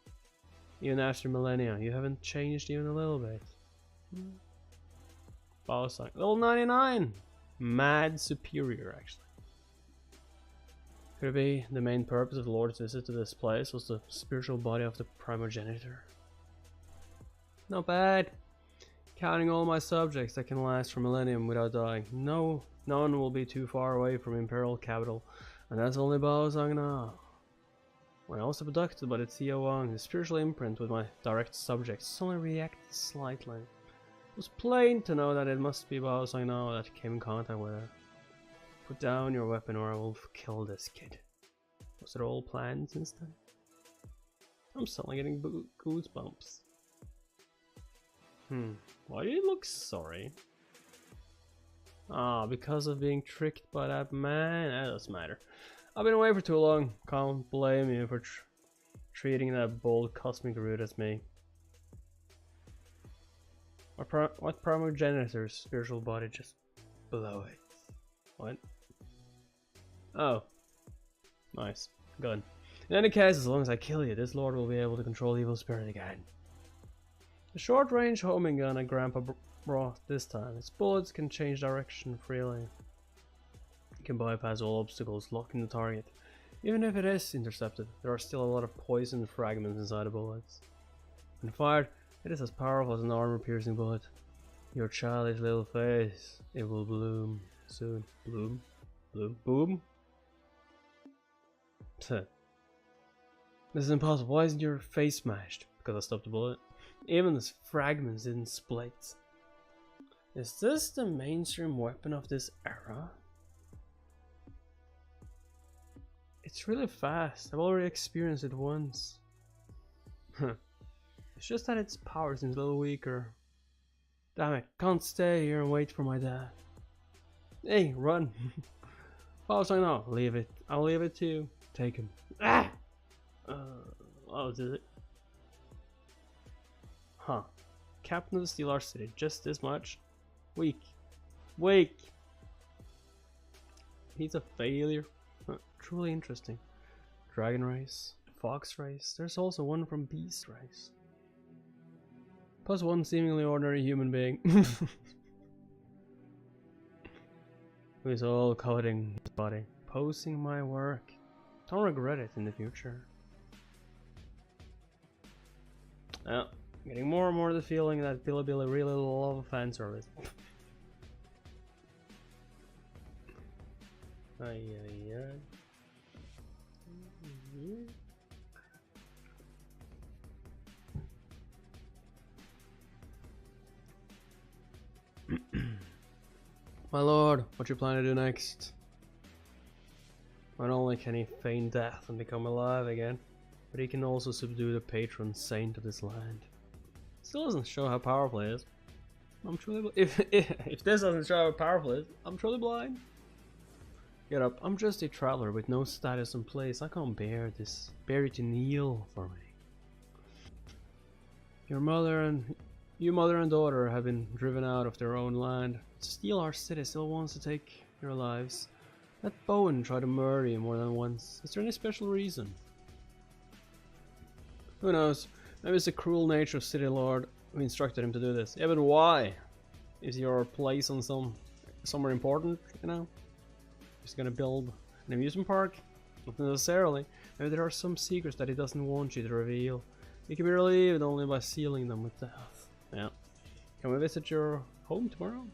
Even after millennia, you haven't changed even a little bit. Baozong. Level 99! Mad superior, actually. Could it be the main purpose of the Lord's visit to this place was the spiritual body of the primogenitor? Not bad. Counting all my subjects that can last for millennium without dying. No, none will be too far away from Imperial capital, and that's only Baozong now. When I was abducted by the Tio Wang, the spiritual imprint with my direct subjects only reacted slightly. It was plain to know that it must be Baozong now that came in contact with her. Put down your weapon or I will kill this kid. Was it all planned since then? I'm suddenly getting goosebumps. Why do you look sorry? Ah, because of being tricked by that man? That doesn't matter. I've been away for too long. Can't blame you for treating that bold cosmic route as me. What primogenitor's spiritual body just below it? What? Oh. Nice. Good. In any case, as long as I kill you, this lord will be able to control the evil spirit again. The short-range homing gun that Grandpa brought this time, its bullets can change direction freely. It can bypass all obstacles, locking the target. Even if it is intercepted, there are still a lot of poison fragments inside the bullets. When fired, it is as powerful as an armor-piercing bullet. Your childish little face, it will bloom soon. Bloom? Bloom? Boom? This is impossible. Why isn't your face smashed? Because I stopped the bullet. Even the fragments didn't split. Is this the mainstream weapon of this era? It's really fast. I've already experienced it once. It's just that its power seems a little weaker. Damn it, can't stay here and wait for my dad. Hey, run! Baozong, no, leave it. I'll leave it to you. Take him. Ah! Oh, did it? Huh. Captain of the Steel Arch City, just this much? Weak. Weak! He's a failure. Huh. Truly interesting. Dragon race, fox race, there's also one from beast race. Plus one seemingly ordinary human being. Who is all coveting his body, posing my work. Don't regret it in the future. Well, getting more and more the feeling that Bilibili really love fan service. Ay, ay, ay. My lord, what you plan to do next? Not only can he feign death and become alive again, but he can also subdue the patron saint of this land. Still doesn't show how powerful he is. I'm truly if this doesn't show how powerful he is, I'm truly blind. Get up, I'm just a traveler with no status in place. I can't bear this. Bear you to kneel for me. You mother and daughter have been driven out of their own land. Steel Arch City still wants to take your lives. Let Bowen try to murder you more than once. Is there any special reason? Who knows? Maybe it's the cruel nature of City Lord who instructed him to do this. Yeah, but why? Is your place on somewhere important, you know? He's gonna build an amusement park? Not necessarily. Maybe there are some secrets that he doesn't want you to reveal. You can be relieved only by sealing them with death. Yeah. Can we visit your home tomorrow?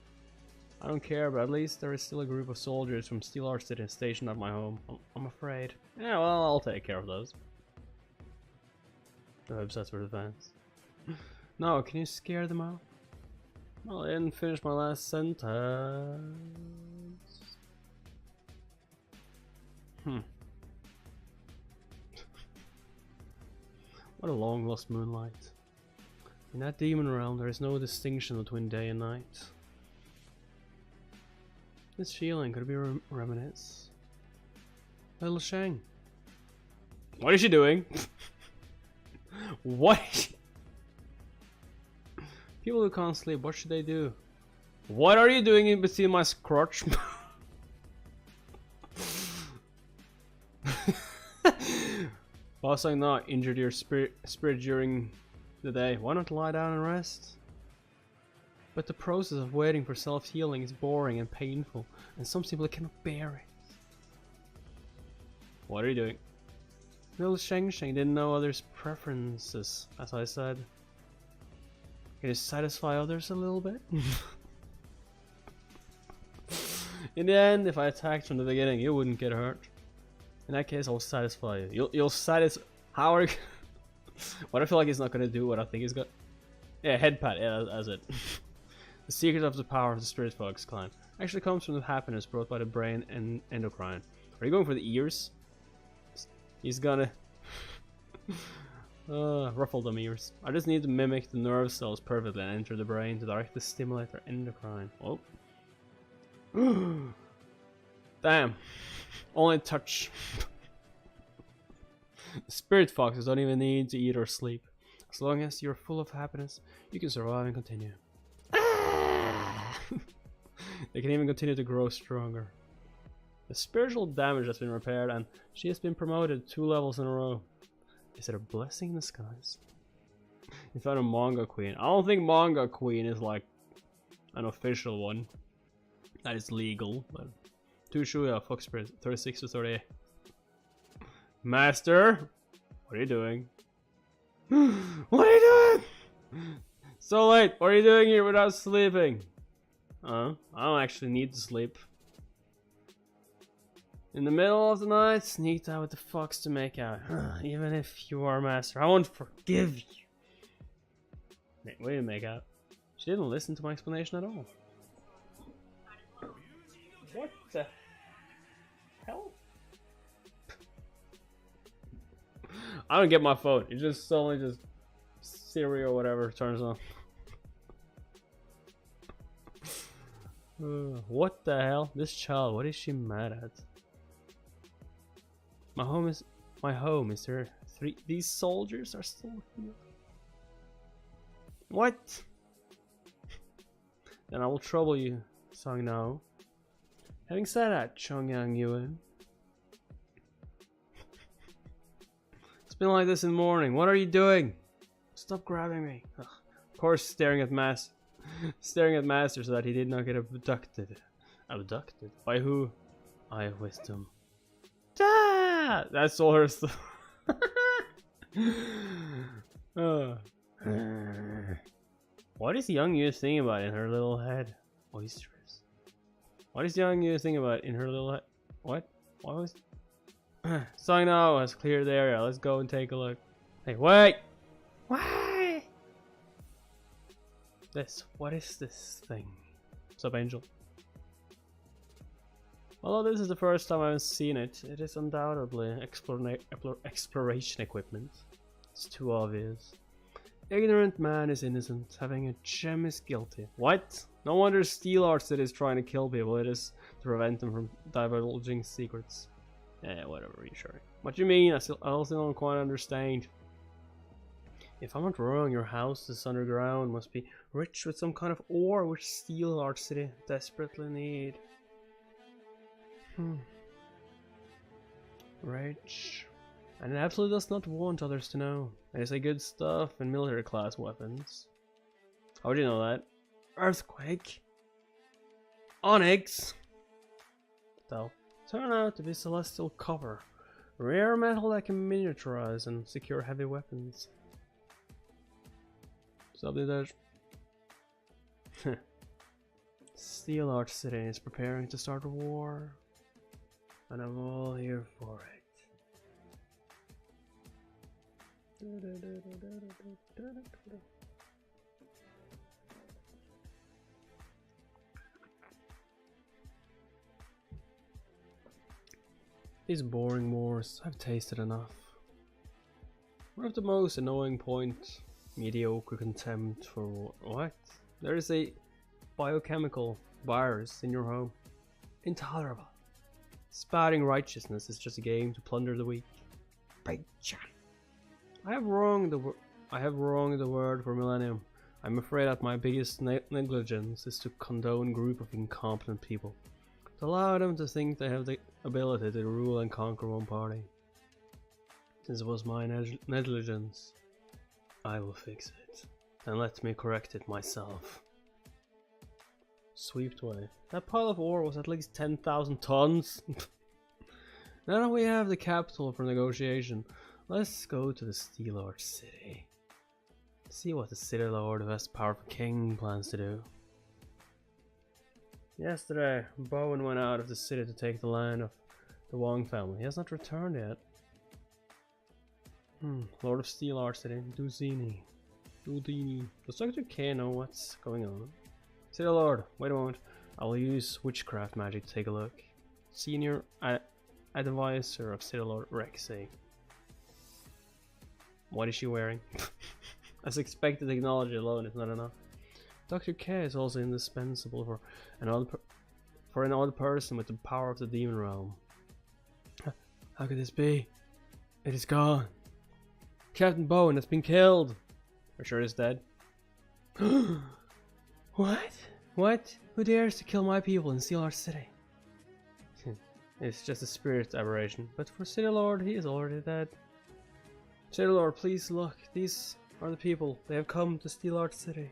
I don't care, but at least there is still a group of soldiers from Steelheart City stationed at my home. I'm afraid. Yeah, well, I'll take care of those. The websites for defense. No, can you scare them out? Well, I didn't finish my last sentence. What a long lost moonlight. In that demon realm, there is no distinction between day and night. This feeling could be reminiscence. Little Shang. What is she doing? What? People who can't sleep, what should they do? What are you doing in between my crotch? Bossing not injured your spirit during the day. Why not lie down and rest? But the process of waiting for self-healing is boring and painful, and some people cannot bear it. What are you doing? Little Sheng didn't know others' preferences, as I said. Can you satisfy others a little bit? In the end, if I attacked from the beginning, you wouldn't get hurt. In that case, I'll satisfy you. You'll satisfy. How are you? What I feel like he's not gonna do what I think he's got. Yeah, head pat. Yeah, that's it. The secret of the power of the Spirit Fox clan actually comes from the happiness brought by the brain and endocrine. Are you going for the ears? He's gonna ruffle them ears. I just need to mimic the nerve cells perfectly and enter the brain to directly stimulate their endocrine. Oh. Damn. Only touch. Spirit foxes don't even need to eat or sleep. As long as you're full of happiness, you can survive and continue. They can even continue to grow stronger. The spiritual damage has been repaired and she has been promoted 2 levels in a row. Is it a blessing in disguise? You found a manga queen. I don't think manga queen is like an official one. That is legal, but 2 Shuya, Fox Spirit, 36 to 38. Master, what are you doing? What are you doing? So late. What are you doing here without sleeping? I don't actually need to sleep. In the middle of the night, sneaked out with the fox to make out. Even if you are master, I won't forgive you. Wait to make out. She didn't listen to my explanation at all. What the hell? I don't get my phone. It just suddenly just Siri or whatever turns on. What the hell? This child, what is she mad at? My home is there. These soldiers are still here. What? Then I will trouble you, Song Nao. Having said that, Chongyang Yuan. It's been like this in the morning. What are you doing? Stop grabbing me. Ugh. Of course, staring at Master so that he did not get abducted. Abducted? By who? I have wisdom. Ah, that's all her stuff. What is Young Yu thinking about in her little head? Oysters. What is Young Yu thinking about in her little head? What? What was? Song now has cleared the area. Let's go and take a look. Hey, wait! Why? What is this thing? What's up, Angel? Although this is the first time I've seen it, it is undoubtedly exploration equipment. It's too obvious. Ignorant man is innocent, having a gem is guilty. What? No wonder Steelheart City is trying to kill people, it is to prevent them from divulging secrets. Yeah, whatever, reassuring. What do you mean? I also don't quite understand. If I'm not wrong, your houses underground must be rich with some kind of ore which Steelheart City desperately need. Rich. And it absolutely does not want others to know. They say good stuff and military class weapons. How would you know that? Earthquake. Onyx. They'll turn out to be celestial copper. Rare metal that can miniaturize and secure heavy weapons. Something that Steel Arch City is preparing to start a war, and I'm all here for it. These boring wars, I've tasted enough. One of the most annoying points, mediocre contempt for what? There is a biochemical virus in your home. Intolerable. Spouting righteousness is just a game to plunder the weak. I have wronged the word for millennium. I'm afraid that my biggest negligence is to condone a group of incompetent people. To allow them to think they have the ability to rule and conquer one party. Since it was my negligence, I will fix it. And let me correct it myself. Swept away. That pile of ore was at least 10,000 tons. Now that we have the capital for negotiation, let's go to the Steel Arch City. See what the City Lord, the best powerful king, plans to do. Yesterday, Bowen went out of the city to take the land of the Wong family. He has not returned yet. Lord of Steel Arch City, Dudini. Does Dr. K know what's going on? City Lord, wait a moment. I will use witchcraft magic to take a look. Senior advisor of City Lord Rexy. What is she wearing? As expected, technology alone is not enough. Dr. K is also indispensable for an odd person with the power of the demon realm. How could this be? It is gone. Captain Bowen has been killed. Are sure he's dead? What? What? Who dares to kill my people in Steel Arch City? It's just a spirit aberration, but for City Lord, he is already dead. City Lord, please look. These are the people. They have come to Steel Arch City.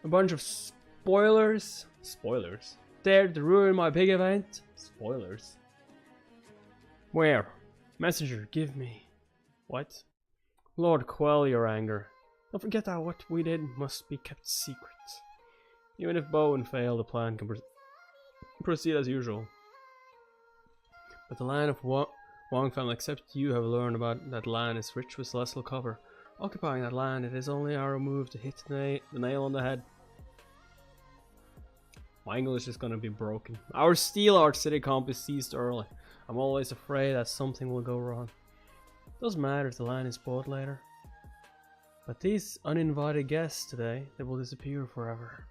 A bunch of spoilers. Spoilers? Dared to ruin my big event? Spoilers. Where? Messenger, give me. What? Lord, quell your anger. Don't forget that what we did must be kept secret. Even if Bowen failed, the plan can proceed as usual. But the land of Wong family, except you have learned about that land is rich with celestial cover. Occupying that land, it is only our move to hit the nail on the head. My English is gonna be broken. Our Steel Arch City comp is seized early. I'm always afraid that something will go wrong. Doesn't matter if the land is bought later. But these uninvited guests today, they will disappear forever.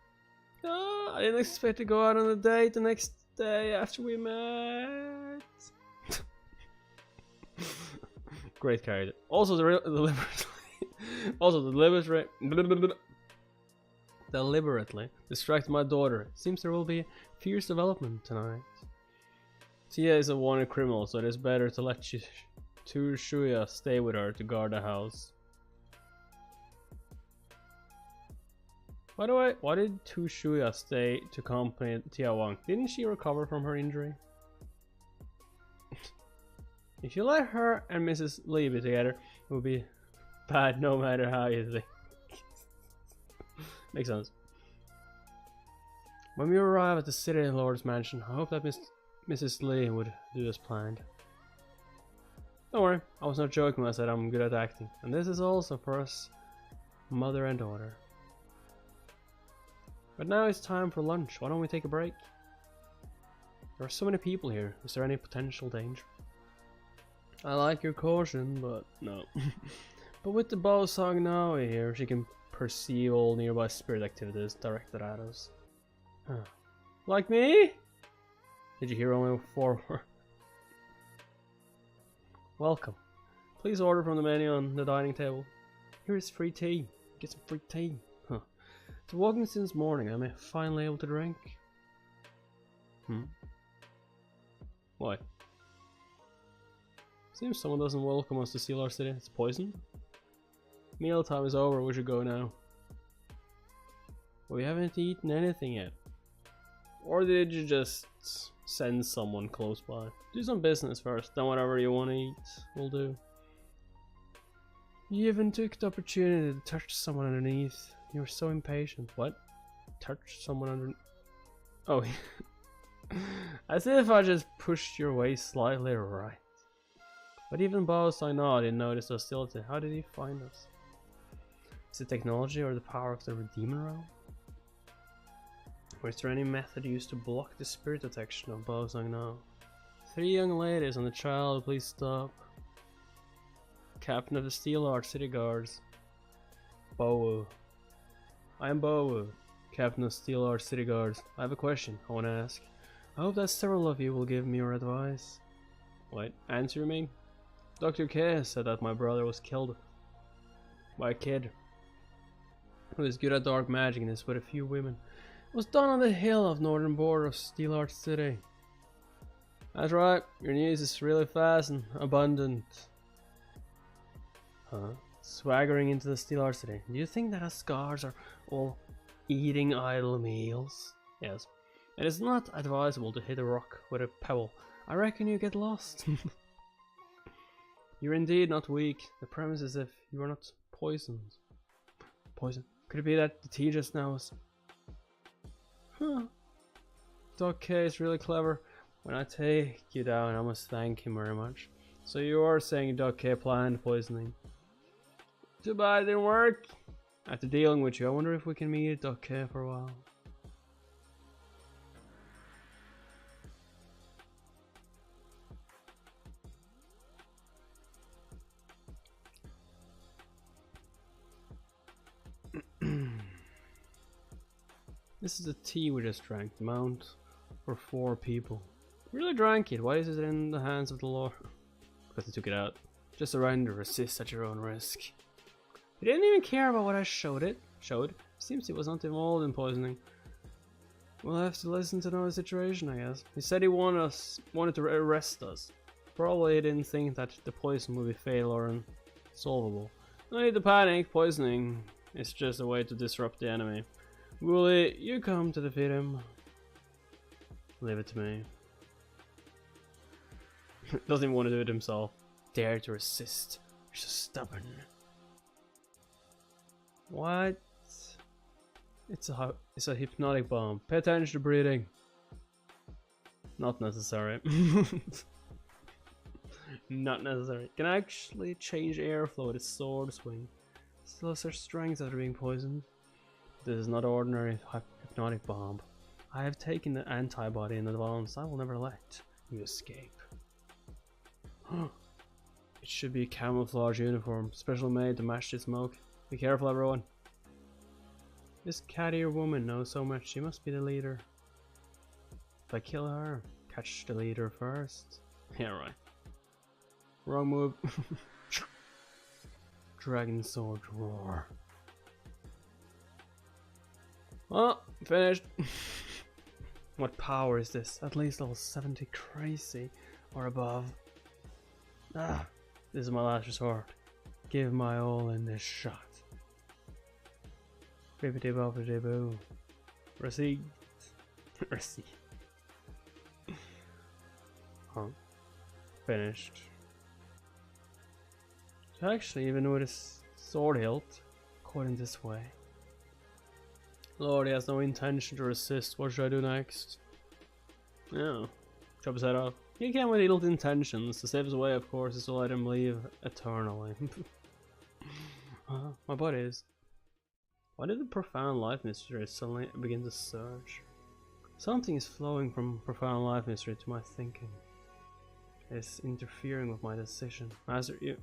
Oh, I didn't expect to go out on a date the next day after we met. Great character. Also deliberately distract my daughter. Seems there will be a fierce development tonight. Tia is a wanted criminal, so it is better to let Shuya stay with her to guard the house. By the way, why did Shuya stay to accompany Tia Wang? Didn't she recover from her injury? If you let her and Mrs. Lee be together, it would be bad no matter how you think. Makes sense. When we arrive at the City Lord's mansion, I hope that Mrs. Lee would do as planned. Don't worry, I was not joking when I said I'm good at acting. And this is also for us, mother and daughter. But now it's time for lunch. Why don't we take a break? There are so many people here. Is there any potential danger? I like your caution, but no. But with the bow song now here, she can perceive all nearby spirit activities directed at us. Huh. Like me? Did you hear only 4 words? Welcome. Please order from the menu on the dining table. Here is free tea. Get some free tea. Huh. It's walking since morning. Am I finally able to drink? What? Seems someone doesn't welcome us to Steel Arch City. It's poisoned. Mealtime is over. We should go now. We haven't eaten anything yet. Or did you just send someone close by? Do some business first, then whatever you want to eat will do. You even took the opportunity to touch someone underneath. You were so impatient. What? Touch someone underneath? Oh, as if I just pushed your waist slightly right. But even Bao Sainao didn't notice hostility. How did he find us? Is it technology or the power of the demon realm? Or is there any method used to block the spirit detection of Bao Sainao? 3 young ladies and a child, please stop. Captain of the Steelheart City Guards. Bowu. I am Bowu, Captain of Steelheart City Guards. I have a question I want to ask. I hope that several of you will give me your advice. What? Answer me? Dr. K said that my brother was killed by a kid who is good at dark magic and is with a few women. It was done on the hill of northern border of Steelheart City. That's right, your news is really fast and abundant. Huh? Swaggering into the Steelheart City. Do you think that us guards are all eating idle meals? Yes. It is not advisable to hit a rock with a pebble. I reckon you get lost. You're indeed not weak. The premise is if you are not poisoned. Poison? Could it be that the tea just now was... Huh. Doc K is really clever. When I take you down, I must thank him very much. So you are saying Doc K planned poisoning? Too bad it didn't work. After dealing with you, I wonder if we can meet Doc K for a while. This is the tea we just drank. The amount for 4 people. We really drank it. Why is it in the hands of the law? Because they took it out. Just surrender, resist at your own risk. He didn't even care about what I showed. Seems he was not involved in poisoning. We'll have to listen to know the situation, I guess. He said he wanted to arrest us. Probably he didn't think that the poison would be fatal or unsolvable. No need to panic. Poisoning is just a way to disrupt the enemy. Wooly, you come to defeat him. Leave it to me. Doesn't even want to do it himself. Dare to resist. You're so stubborn. What? It's a hypnotic bomb. Pay attention to breathing. Not necessary. Not necessary. Can actually change airflow with a sword swing. Still has such strength after being poisoned. This is not ordinary hypnotic bomb. I have taken the antibody in advance. I will never let you escape. It should be a camouflage uniform, specially made to match the smoke. Be careful, everyone. This cat-ear woman knows so much. She must be the leader. If I kill her, catch the leader first. Yeah, right. Wrong move. Dragon sword roar. Oh, finished. What power is this? At least level 70 crazy or above. Ah, this is my last resort. Give my all in this shot. Bibbidi bobbidi boo. Receipt. Receipt. Huh. Finished. So actually, even with his sword hilt, according this way. Lord, he has no intention to resist. What should I do next? Yeah. Chop his head off. He came with ill intentions. The safest way, of course, is to let him leave eternally. My body is. Why did the profound life mystery suddenly begin to surge? Something is flowing from profound life mystery to my thinking. It's interfering with my decision. Master, you.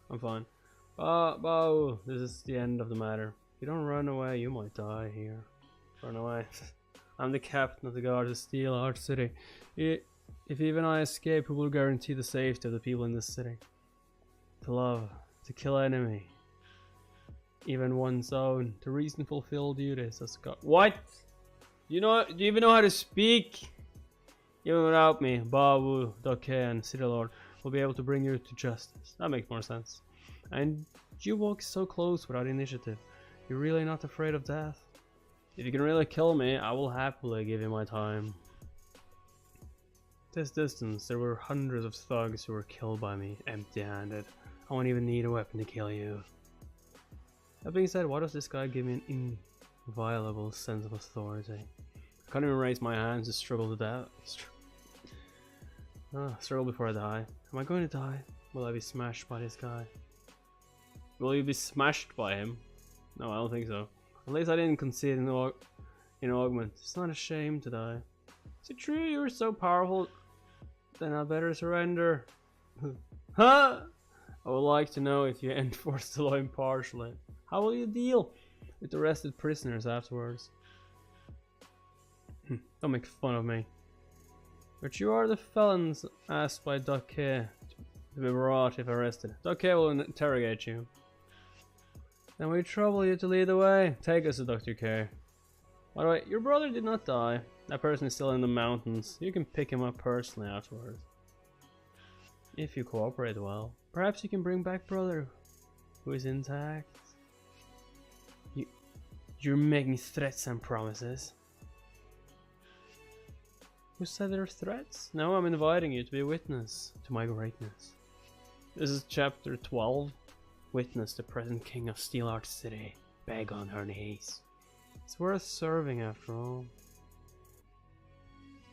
I'm fine. Bao, this is the end of the matter. If you don't run away, you might die here. Run away. I'm the captain of the guards of Steelheart City. If even I escape, who will guarantee the safety of the people in this city? To love, to kill enemy, even one's own, to reason fulfill duties as God. What? Do you even know how to speak? Even without me, Bawu, Doke, and City Lord will be able to bring you to justice. That makes more sense. And you walk so close without initiative. You're really not afraid of death? If you can really kill me, I will happily give you my time. This distance, there were hundreds of thugs who were killed by me, empty-handed. I won't even need a weapon to kill you. That being said, why does this guy give me an inviolable sense of authority? I can't even raise my hands to struggle to death. Struggle before I die. Am I going to die? Will I be smashed by this guy? Will you be smashed by him? No, I don't think so. At least I didn't concede in Augment. It's not a shame to die. Is it true you were so powerful? Then I'd better surrender. Huh? I would like to know if you enforce the law impartially. How will you deal with arrested prisoners afterwards? Don't make fun of me. But you are the felons asked by Dr. to be brought if arrested. Dr. will interrogate you. Then we trouble you to lead the way. Take us to Dr. K. By the way, your brother did not die. That person is still in the mountains. You can pick him up personally afterwards. If you cooperate well. Perhaps you can bring back brother, who is intact. You're making threats and promises. Who said there are threats? No, I'm inviting you to be a witness to my greatness. This is chapter 12. Witness the present king of Steelheart City. Beg on her knees. It's worth serving after all.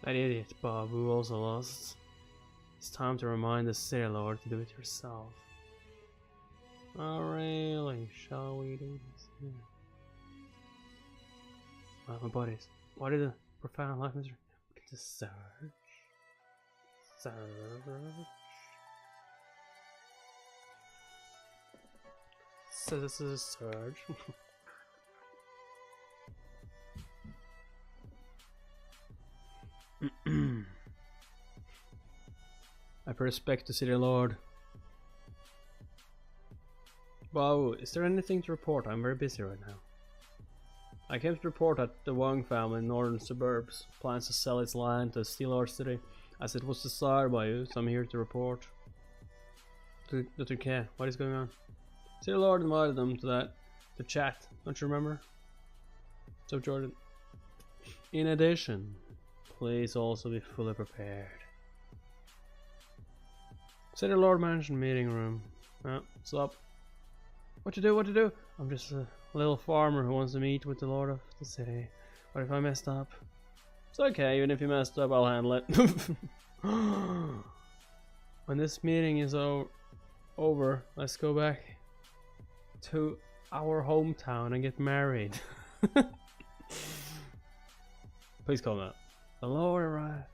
That idiot Bob who also lost. It's time to remind the City Lord to do it yourself. Oh really? Shall we do this? Yeah. My buddies. Why did the profound life mystery get to search? So this is a surge. I pay respect to City Lord. Wow, is there anything to report? I'm very busy right now. I came to report that the Wang family in northern suburbs plans to sell its land to Steelheart City as it was desired by you, so I'm here to report. Dr. K, what is going on? City Lord invited them to chat, don't you remember? So Jordan. In addition, please also be fully prepared. City Lord Mansion meeting room. Oh, what's up? What to do? I'm just a little farmer who wants to meet with the Lord of the city. What if I messed up? It's okay, even if you messed up, I'll handle it. When this meeting is over, let's go back to our hometown and get married. Please call that. The Lord arrived.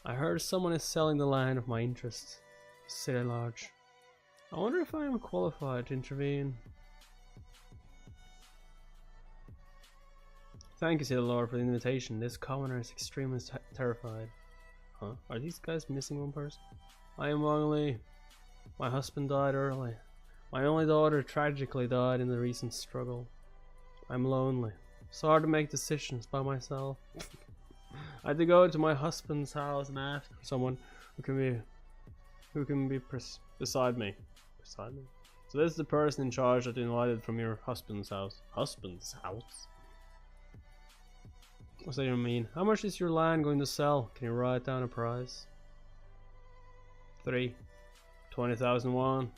I heard someone is selling the land of my interest. City Lodge. I wonder if I am qualified to intervene. Thank you, City Lord, for the invitation. This commoner is extremely terrified. Huh? Are these guys missing one person? I am Wang Li. My husband died early. My only daughter tragically died in the recent struggle. I'm lonely. It's hard to make decisions by myself. I had to go to my husband's house and ask for someone who can be beside me. So this is the person in charge that you invited from your husband's house. Husband's house? What's that even mean? How much is your land going to sell? Can you write down a price? 3. 20,000 won.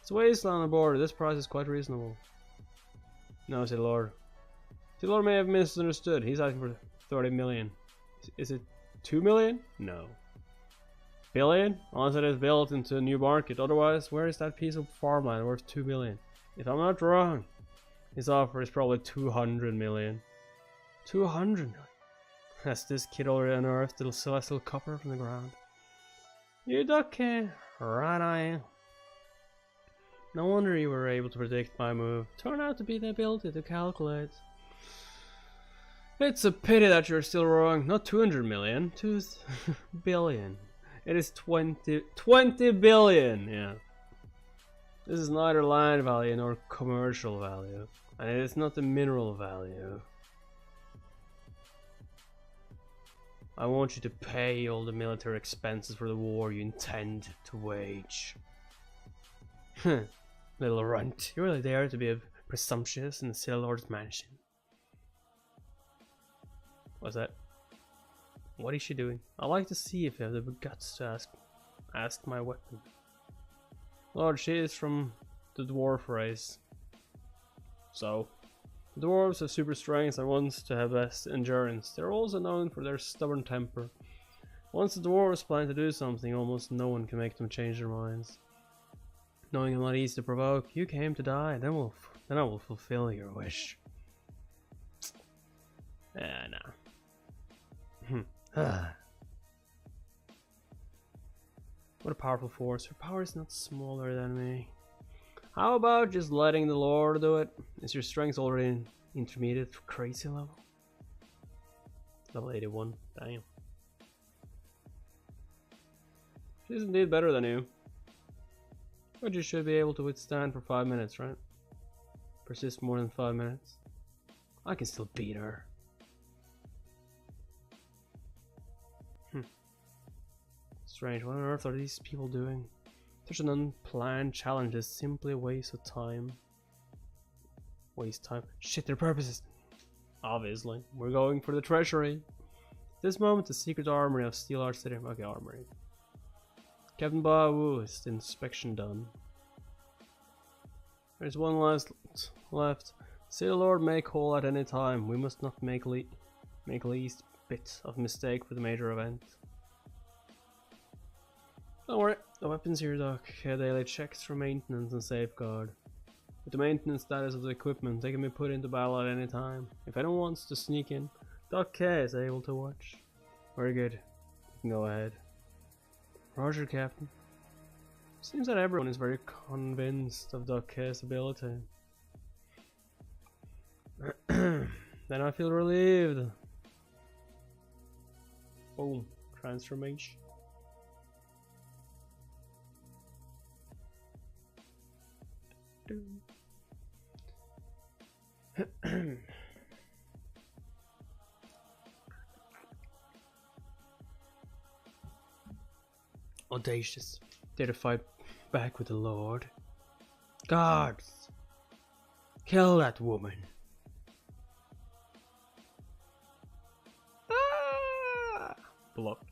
It's a wasteland on the border. This price is quite reasonable. No, City Lord. City Lord may have misunderstood. He's asking for 30 million. Is it 2 million? No. Billion? Unless it is built into a new market. Otherwise, where is that piece of farmland worth 2 million? If I'm not wrong, his offer is probably 200 million. 200 million? Has this kid already unearthed the celestial copper from the ground? You ducky. Right I am. No wonder you were able to predict my move. Turned out to be the ability to calculate. It's a pity that you're still wrong. Not 200 million, 2 billion. It is 20 billion, yeah. This is neither land value nor commercial value. And it is not the mineral value. I want you to pay all the military expenses for the war you intend to wage. Little runt, you really dare to be presumptuous in the City Lord's mansion. What's that? What is she doing? I'd like to see if you have the guts to ask my weapon. Lord, she is from the dwarf race. So, the dwarves have super strength and want to have best endurance. They're also known for their stubborn temper. Once the dwarves plan to do something, almost no one can make them change their minds. Knowing I'm not easy to provoke, you came to die, then I will fulfill your wish. Nah. What a powerful force. Her power is not smaller than me. How about just letting the Lord do it? Is your strength already in intermediate crazy level? Level 81. Damn. She's indeed better than you. But you should be able to withstand for 5 minutes, right? Persist more than 5 minutes. I can still beat her. Strange, what on earth are these people doing? Such an unplanned challenge is simply a waste of time. Waste time. Shit, their purposes. Obviously, we're going for the treasury. At this moment, the secret armory of Steel Art City. Okay, armory. Captain Ba Wu is the inspection done. There's one last left. Say the Lord may call at any time. We must not make least bit of mistake for the major event. Don't worry, the weapons here, Doc. Daily checks for maintenance and safeguard. With the maintenance status of the equipment, they can be put into battle at any time. If anyone wants to sneak in, Doc K is able to watch. Very good. You can go ahead. Roger, Captain. Seems that everyone is very convinced of Doc K's ability. Then I feel relieved. Boom. Transformation. Audacious. Dare to fight back with the Lord. Guards! Kill that woman. Ah! Block.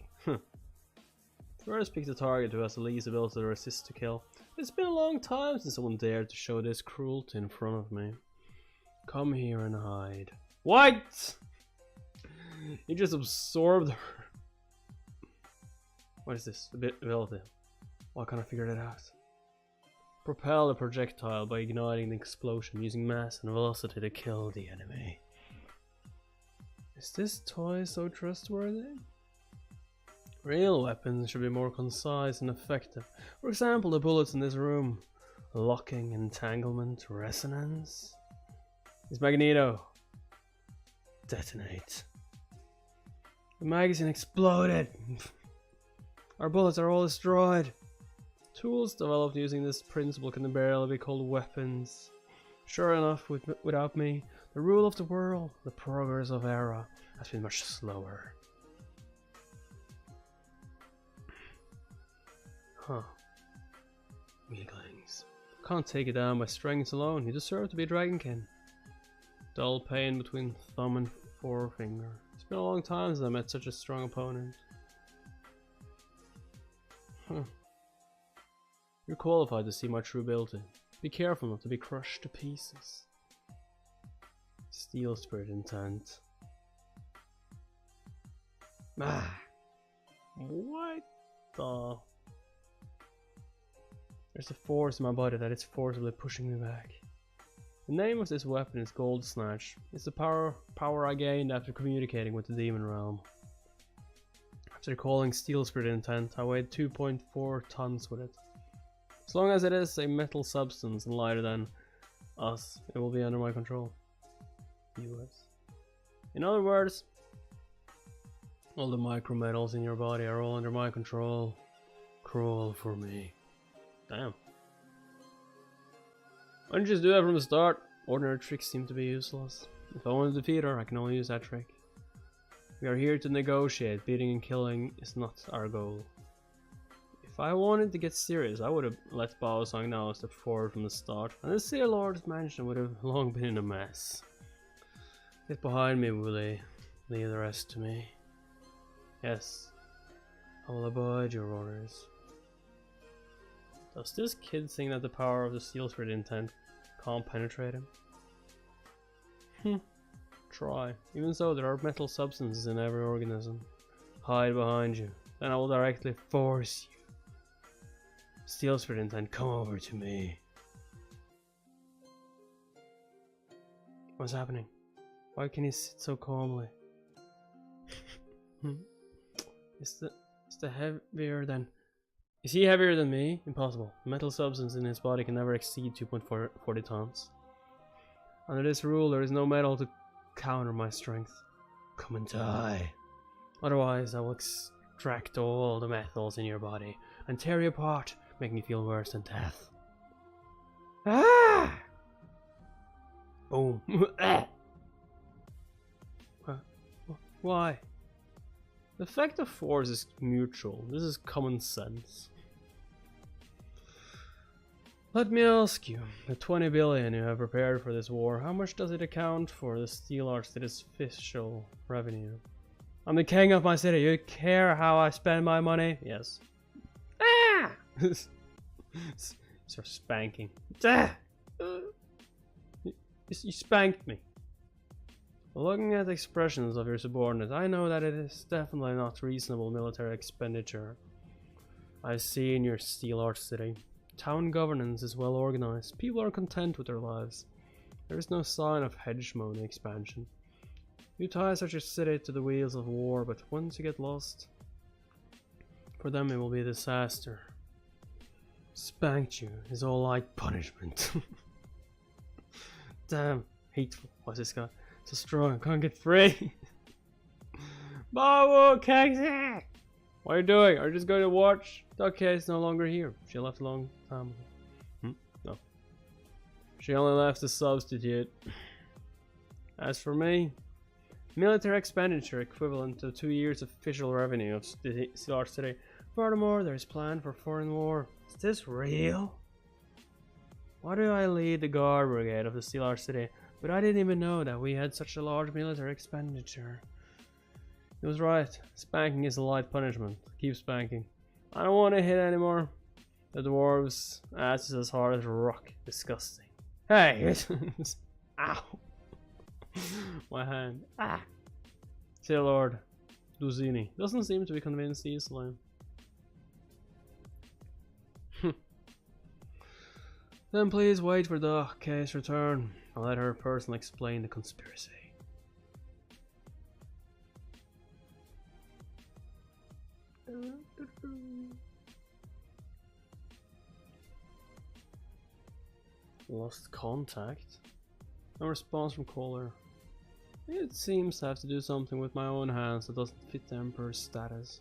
First pick the target who has the least ability to resist to kill. It's been a long time since someone dared to show this cruelty in front of me. Come here and hide. What? You just absorbed her. What is this? Ability. Why can't I figure that out? Propel a projectile by igniting the explosion using mass and velocity to kill the enemy. Is this toy so trustworthy? Real weapons should be more concise and effective. For example, the bullets in this room. Locking, entanglement, resonance. It's Magneto. Detonate. The magazine exploded. Our bullets are all destroyed. Tools developed using this principle can barely be called weapons. Sure enough, without me, the rule of the world, the progress of era, has been much slower. Huh. Weaklings. Can't take it down by strength alone. You deserve to be Dragonkin. Dull pain between thumb and forefinger. It's been a long time since I met such a strong opponent. Huh. You're qualified to see my true ability. Be careful not to be crushed to pieces. Steel Spirit Intent. Ah. What the? There's a force in my body that is forcibly pushing me back. The name of this weapon is Gold Snatch. It's the power I gained after communicating with the Demon Realm. After calling Steel Spirit Intent, I weighed 2.4 tons with it. As long as it is a metal substance and lighter than us, it will be under my control. US. In other words, all the micrometals in your body are all under my control. Cruel for me. Damn. Why didn't you just do that from the start? Ordinary tricks seem to be useless. If I want to defeat her, I can only use that trick. We are here to negotiate. Beating and killing is not our goal. If I wanted to get serious, I would have let Bao Song know step forward from the start, and the Sea Lord's mansion would have long been in a mess. Get behind me, Wooly. Leave the rest to me. Yes, I will abide your orders. Does this kid think that the power of the Steel Spirit Intent can't penetrate him? Try. Even so, there are metal substances in every organism. Hide behind you. Then I will directly force you. Steel Spirit, then come over to me. What's happening? Why can he sit so calmly? Is he heavier than me? Impossible. Metal substance in his body can never exceed 2.40 tons. Under this rule, there is no metal to counter my strength. Come and die. Otherwise, I will extract all the metals in your body and tear you apart, making you feel worse than death. Ah! Boom. Why? The effect of force is mutual. This is common sense. Let me ask you, the 20 billion you have prepared for this war, how much does it account for the Steel Arch City's official revenue? I'm the king of my city. You care how I spend my money? Yes. Ah! Start spanking. Ah! You spanked me. Looking at the expressions of your subordinates, I know that it is definitely not reasonable military expenditure. I see in your Steel Arch City. Town governance is well organized. People are content with their lives. There is no sign of hegemony expansion. You tie such a city to the wheels of war, but once you get lost, for them it will be a disaster. Spanked you is all like punishment. Damn, hateful. What's this guy? So strong, I can't get free. Bawo Kexi! What are you doing? Are you just going to watch? Okay, it's no longer here. She left a long time ago. No. She only left a substitute. As for me, military expenditure equivalent to 2 years of official revenue of Steel Arch City. Furthermore, there is plan for foreign war. Is this real? Why do I lead the guard brigade of the Steel Arch City? But I didn't even know that we had such a large military expenditure. He was right. Spanking is a light punishment. Keep spanking. I don't want to hit anymore. The dwarves' ass is as hard as rock. Disgusting. Hey! Ow! My hand. Ah! Say Lord. Duzini. Doesn't seem to be convinced easily. Then please wait for the case return. I'll let her personally explain the conspiracy. Lost contact? No response from caller. It seems to have to do something with my own hands that doesn't fit the Emperor's status.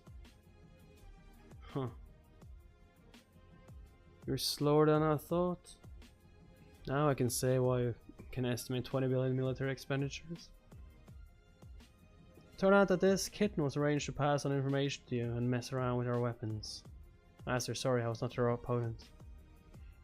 Huh. You're slower than I thought. Now I can say why you can estimate 20 billion military expenditures. Turned out that this kitten was arranged to pass on information to you and mess around with our weapons. Master, sorry I was not your opponent.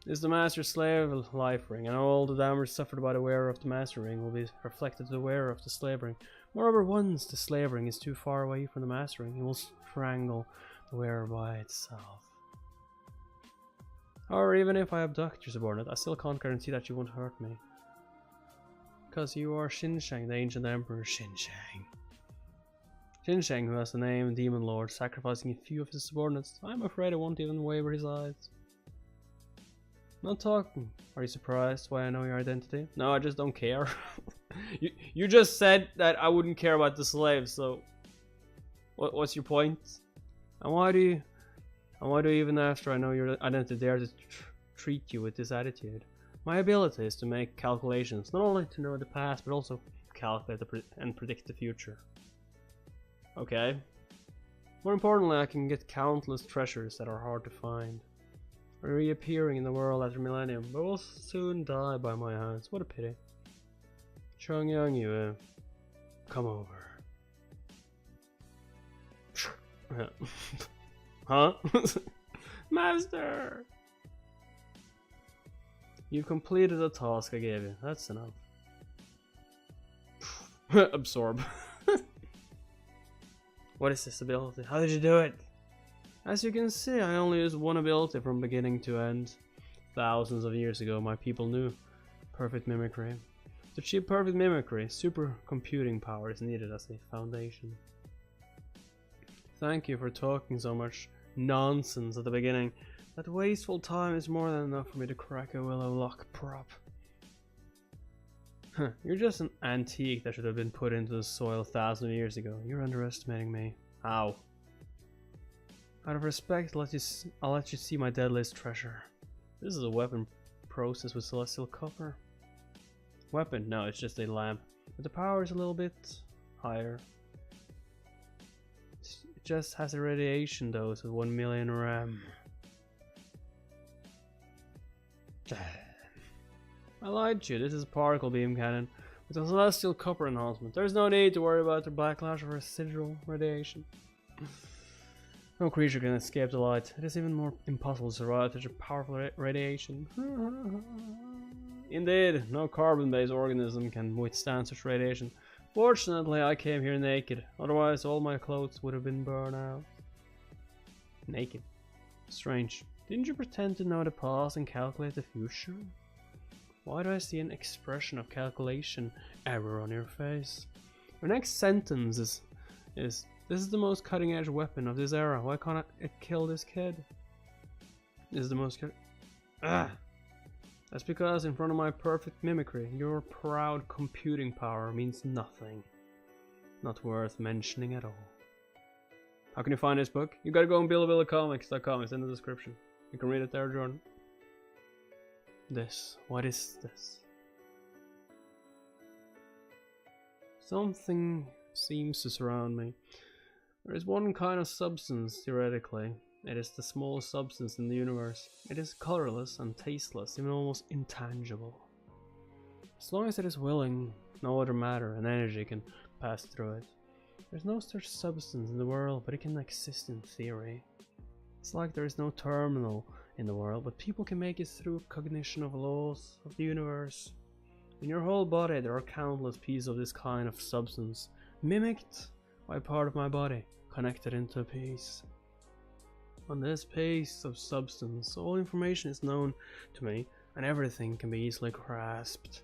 This is the Master Slave life ring, and all the damage suffered by the wearer of the Master ring will be reflected to the wearer of the slave ring. Moreover, once the slave ring is too far away from the Master ring, it will strangle the wearer by itself. However, even if I abduct your subordinate, I still can't guarantee that you won't hurt me. Because you are Xinsheng, the ancient emperor Xinsheng. Xinsheng, who has the name Demon Lord, sacrificing a few of his subordinates. I'm afraid I won't even waver his eyes. Not talking. Are you surprised why I know your identity? No, I just don't care. you just said that I wouldn't care about the slaves, so what's your point? And why do you even after I know your identity dare to treat you with this attitude? My ability is to make calculations, not only to know the past, but also calculate and predict the future. Okay. More importantly, I can get countless treasures that are hard to find, reappearing in the world after millennium, but will soon die by my hands. What a pity. Chongyang Yue, come over. Huh? Master! You've completed the task I gave you. That's enough. Absorb. What is this ability? How did you do it? As you can see, I only use one ability from beginning to end. Thousands of years ago, my people knew perfect mimicry. To achieve perfect mimicry, supercomputing power is needed as a foundation. Thank you for talking so much nonsense at the beginning. That wasteful time is more than enough for me to crack a willow lock prop. Huh, you're just an antique that should have been put into the soil 1,000 years ago. You're underestimating me. How? Out of respect, I'll let you see my deadliest treasure. This is a weapon processed with celestial copper. Weapon? No, it's just a lamp. But the power is a little bit higher. It just has a radiation dose of 1 million RAM. I lied to you. This is a particle beam cannon with a celestial copper enhancement. There's no need to worry about the backlash of residual radiation. No creature can escape the light. It is even more impossible to survive such a powerful radiation. Indeed, no carbon-based organism can withstand such radiation. Fortunately, I came here naked. Otherwise, all my clothes would have been burned out. Naked. Strange. Didn't you pretend to know the past and calculate the future? Why do I see an expression of calculation error on your face? Your next sentence is this is the most cutting edge weapon of this era. Why can't it kill this kid? This is the most That's because in front of my perfect mimicry, your proud computing power means nothing. Not worth mentioning at all. How can you find this book? You gotta go on BillaBillaComics.com. It's in the description. You can read it there, Jordan. What is this? Something seems to surround me. There is one kind of substance, theoretically. It is the smallest substance in the universe. It is colorless and tasteless, even almost intangible. As long as it is willing, no other matter and energy can pass through it. There's no such substance in the world, but it can exist in theory. It's like there is no terminal in the world, but people can make it through cognition of laws of the universe. In your whole body there are countless pieces of this kind of substance, mimicked by part of my body, connected into a piece. On this piece of substance, all information is known to me, and everything can be easily grasped.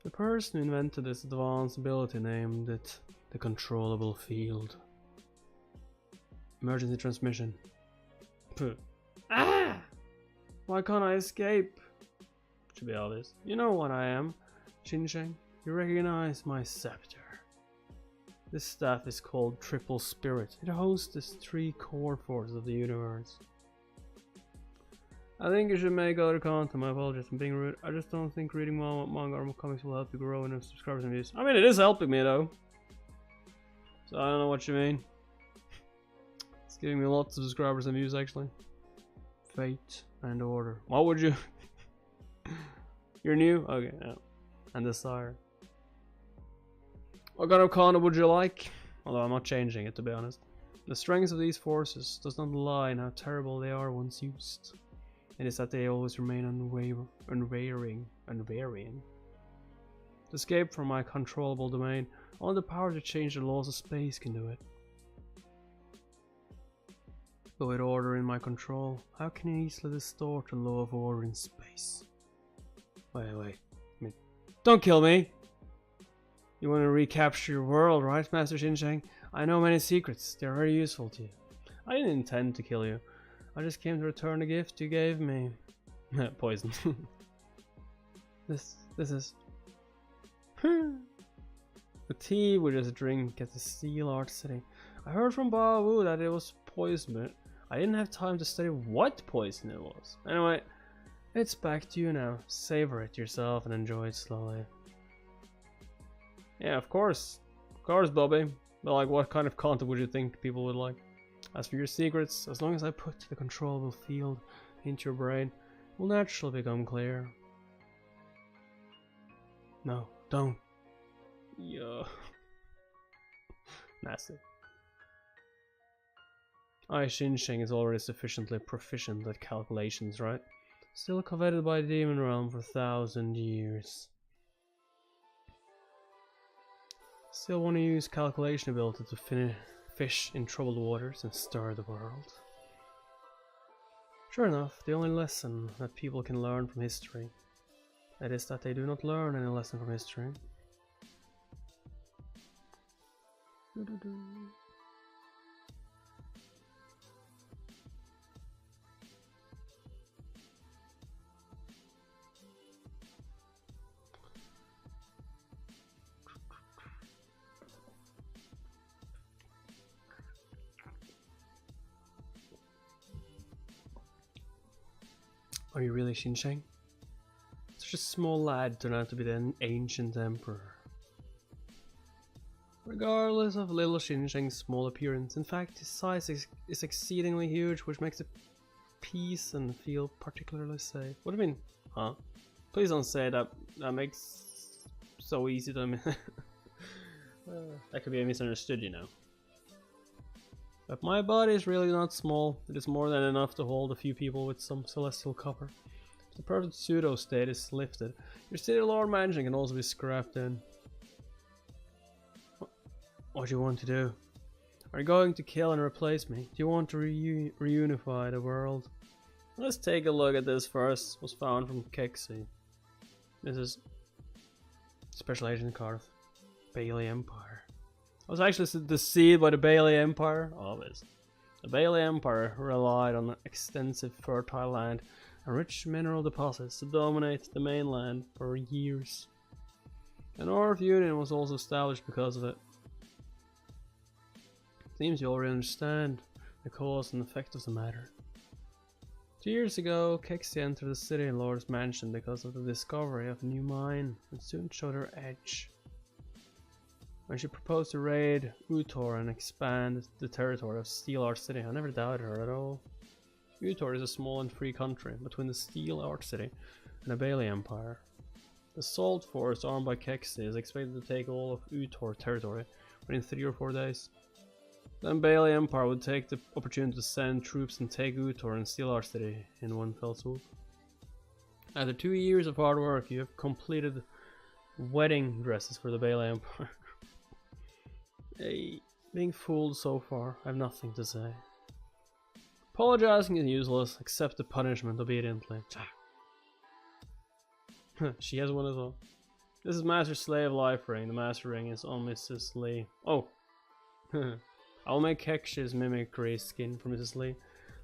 The person who invented this advanced ability named it the controllable field. Emergency transmission. Why can't I escape? Should be obvious. You know what I am, Xinsheng. You recognize my scepter. This staff is called Triple Spirit. It hosts the 3 core forces of the universe. I think you should make other content. My apologies for being rude. I just don't think reading manga or comics will help you grow in subscribers and views. I mean, it is helping me though. So I don't know what you mean. It's giving me lots of subscribers and views actually. Fate and order. What would you? You're new? Okay, no. And Desire. What kind of content would you like? Although I'm not changing it, to be honest. The strength of these forces does not lie in how terrible they are once used. It is that they always remain unvarying. To escape from my controllable domain, only the power to change the laws of space can do it. But with order in my control, how can you easily distort the law of order in space? Wait. Don't kill me! You want to recapture your world, right, Master Xinsheng? I know many secrets. They are very useful to you. I didn't intend to kill you. I just came to return the gift you gave me. Poison. This is... The tea we just drink at the Steel Art City. I heard from Baowu that it was poison, but I didn't have time to study what poison it was. Anyway, it's back to you now. Savor it yourself and enjoy it slowly. Yeah, of course, Bobby. But like, what kind of content would you think people would like? As for your secrets, as long as I put the controllable field into your brain, it will naturally become clear. No, don't. Yeah. Massive. Xinsheng is already sufficiently proficient at calculations, right? Still coveted by the Demon Realm for 1,000 years. Still want to use calculation ability to fish in troubled waters and stir the world. Sure enough, the only lesson that people can learn from history That is that they do not learn any lesson from history. Are you really Xinsheng? Such a small lad turned out to be the ancient emperor. Regardless of little Xinsheng's small appearance, in fact his size is exceedingly huge, which makes it peace and feel particularly safe. What do you mean? Huh? Please don't say that. That makes so easy to me. That could be misunderstood, you know. But my body is really not small. It is more than enough to hold a few people with some celestial copper. If the perfect pseudo state is lifted, your city lord mansion can also be scrapped in. What do you want to do? Are you going to kill and replace me? Do you want to reunify the world? Let's take a look at this first. It was found from Kexi. This is Special Agent Karth, Bailey Empire. I was actually deceived by the Bailey Empire. Always. The Bailey Empire relied on extensive fertile land and rich mineral deposits to dominate the mainland for years. The North Union was also established because of it. Seems you already understand the cause and effect of the matter. 2 years ago, Kexi entered the city lord's mansion because of the discovery of a new mine and soon showed her edge. When she proposed to raid Utor and expand the territory of Steel Art City, I never doubted her at all. Utor is a small and free country between the Steel Art City and the Bailey Empire. The Salt Force armed by Kexi is expected to take all of Utor territory within 3 or 4 days. Then Bailey Empire would take the opportunity to send troops and take Utor and Steel Art City in one fell swoop. After 2 years of hard work, you have completed wedding dresses for the Bailey Empire. Hey, being fooled so far, I have nothing to say. Apologizing is useless, accept the punishment obediently. She has one as well. This is Master Slave Life Ring. The Master Ring is on Mrs. Lee. Oh! I'll make Kexi's mimicry skin for Mrs. Lee.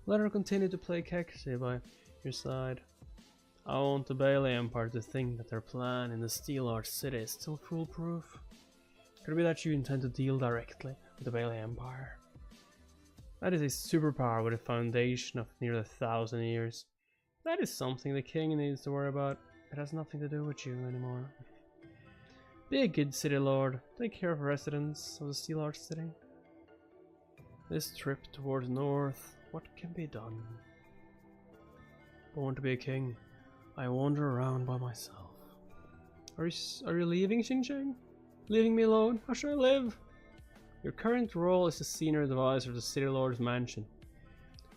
Let her continue to play Kexi by your side. I want the Bailey Empire to think that their plan in the Steel Art City is still foolproof. Could it be that you intend to deal directly with the Bailey Empire? That is a superpower with a foundation of nearly 1,000 years. That is something the king needs to worry about. It has nothing to do with you anymore. Be a good city lord. Take care of residents of the Steel Art City. This trip towards north, what can be done? Born to be a king, I wander around by myself. Are you leaving, Xinsheng? Leaving me alone? How should I live? Your current role is the senior advisor of the City Lord's mansion.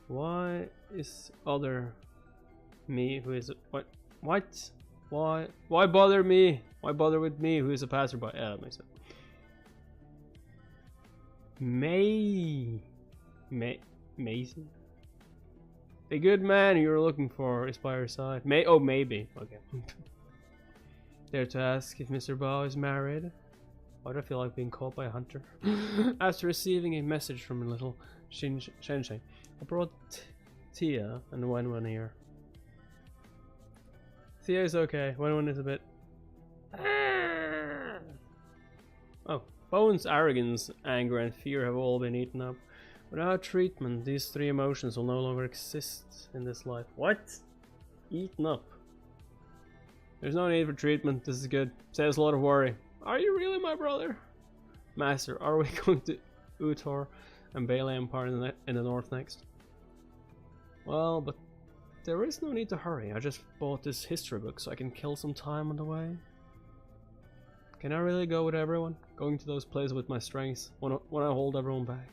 Why is other me who is what? Why bother me? Why bother with me who is a passerby? Yeah, that makes sense. Mason? The good man you're looking for is by your side. Maybe. Okay. Dare to ask if Mr. Bao is married? Why do I feel like being caught by a hunter? After receiving a message from a little Xinsheng, I brought Tia and Wenwen here. Tia is okay. Wenwen is a bit... Oh. Bowen's arrogance, anger and fear have all been eaten up. Without treatment, these 3 emotions will no longer exist in this life. What? Eaten up? There's no need for treatment, this is good. Saves a lot of worry. Are you really my brother? Master, are we going to Utor and Bailey Empire in the north next? Well, but there is no need to hurry. I just bought this history book so I can kill some time on the way. Can I really go with everyone? Going to those places with my strengths when I hold everyone back?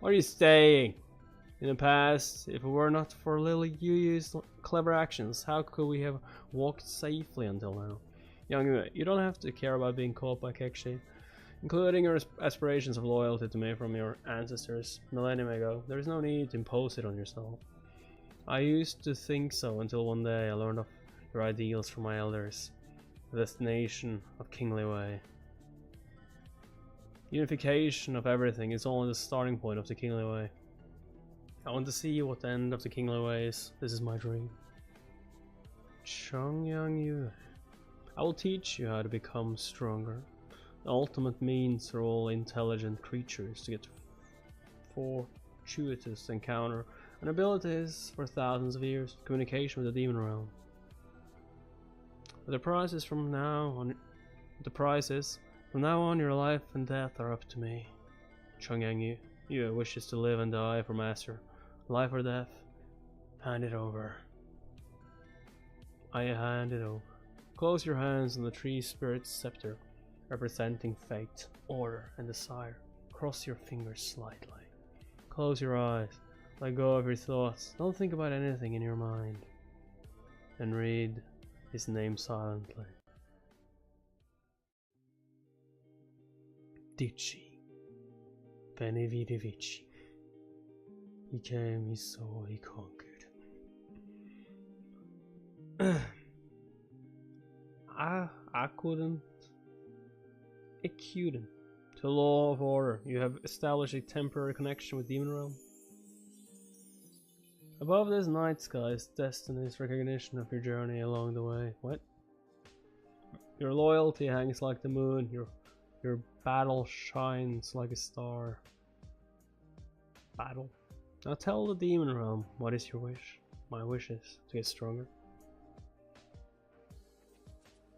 Are you staying? In the past, if it were not for Lily Yu's clever actions, how could we have walked safely until now? Young, you don't have to care about being caught by Kexi. Including your aspirations of loyalty to me from your ancestors millennium ago, there is no need to impose it on yourself. I used to think so until one day I learned of your ideals from my elders, the destination of Kingly Way. Unification of everything is only the starting point of the Kingly Way. I want to see what the end of the Kingly Way is. This is my dream. Chongyang Yue. I will teach you how to become stronger. The ultimate means for all intelligent creatures to get fortuitous encounter and abilities for thousands of years. Communication with the demon realm. But the price is from now on. From now on, your life and death are up to me. Chongyang Yue wishes to live and die for Master. Life or death, hand it over. I hand it over. Close your hands on the tree spirit's scepter, representing fate, order, and desire. Cross your fingers slightly. Close your eyes. Let go of your thoughts. Don't think about anything in your mind. And read his name silently. Dici. Bene vide vici. He came, he saw, he conquered. I couldn't. Acudin. To law of order, you have established a temporary connection with Demon Realm. Above this night sky is destiny's recognition of your journey along the way. What? Your loyalty hangs like the moon. Your battle shines like a star. Battle. Now tell the Demon Realm, what is your wish? My wish is to get stronger.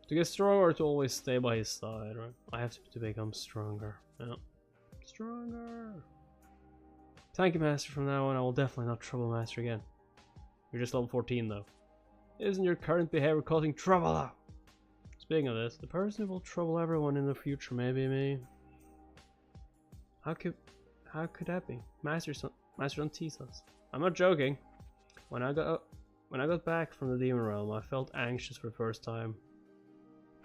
To get stronger or to always stay by his side, right? I have to become stronger. Yeah. Stronger! Thank you, Master. From now on, I will definitely not trouble Master again. You're just level 14 though. Isn't your current behavior causing trouble though? Speaking of this, the person who will trouble everyone in the future may be me. How could that be? Master, don't tease us. I'm not joking. When I got back from the Demon Realm, I felt anxious for the first time.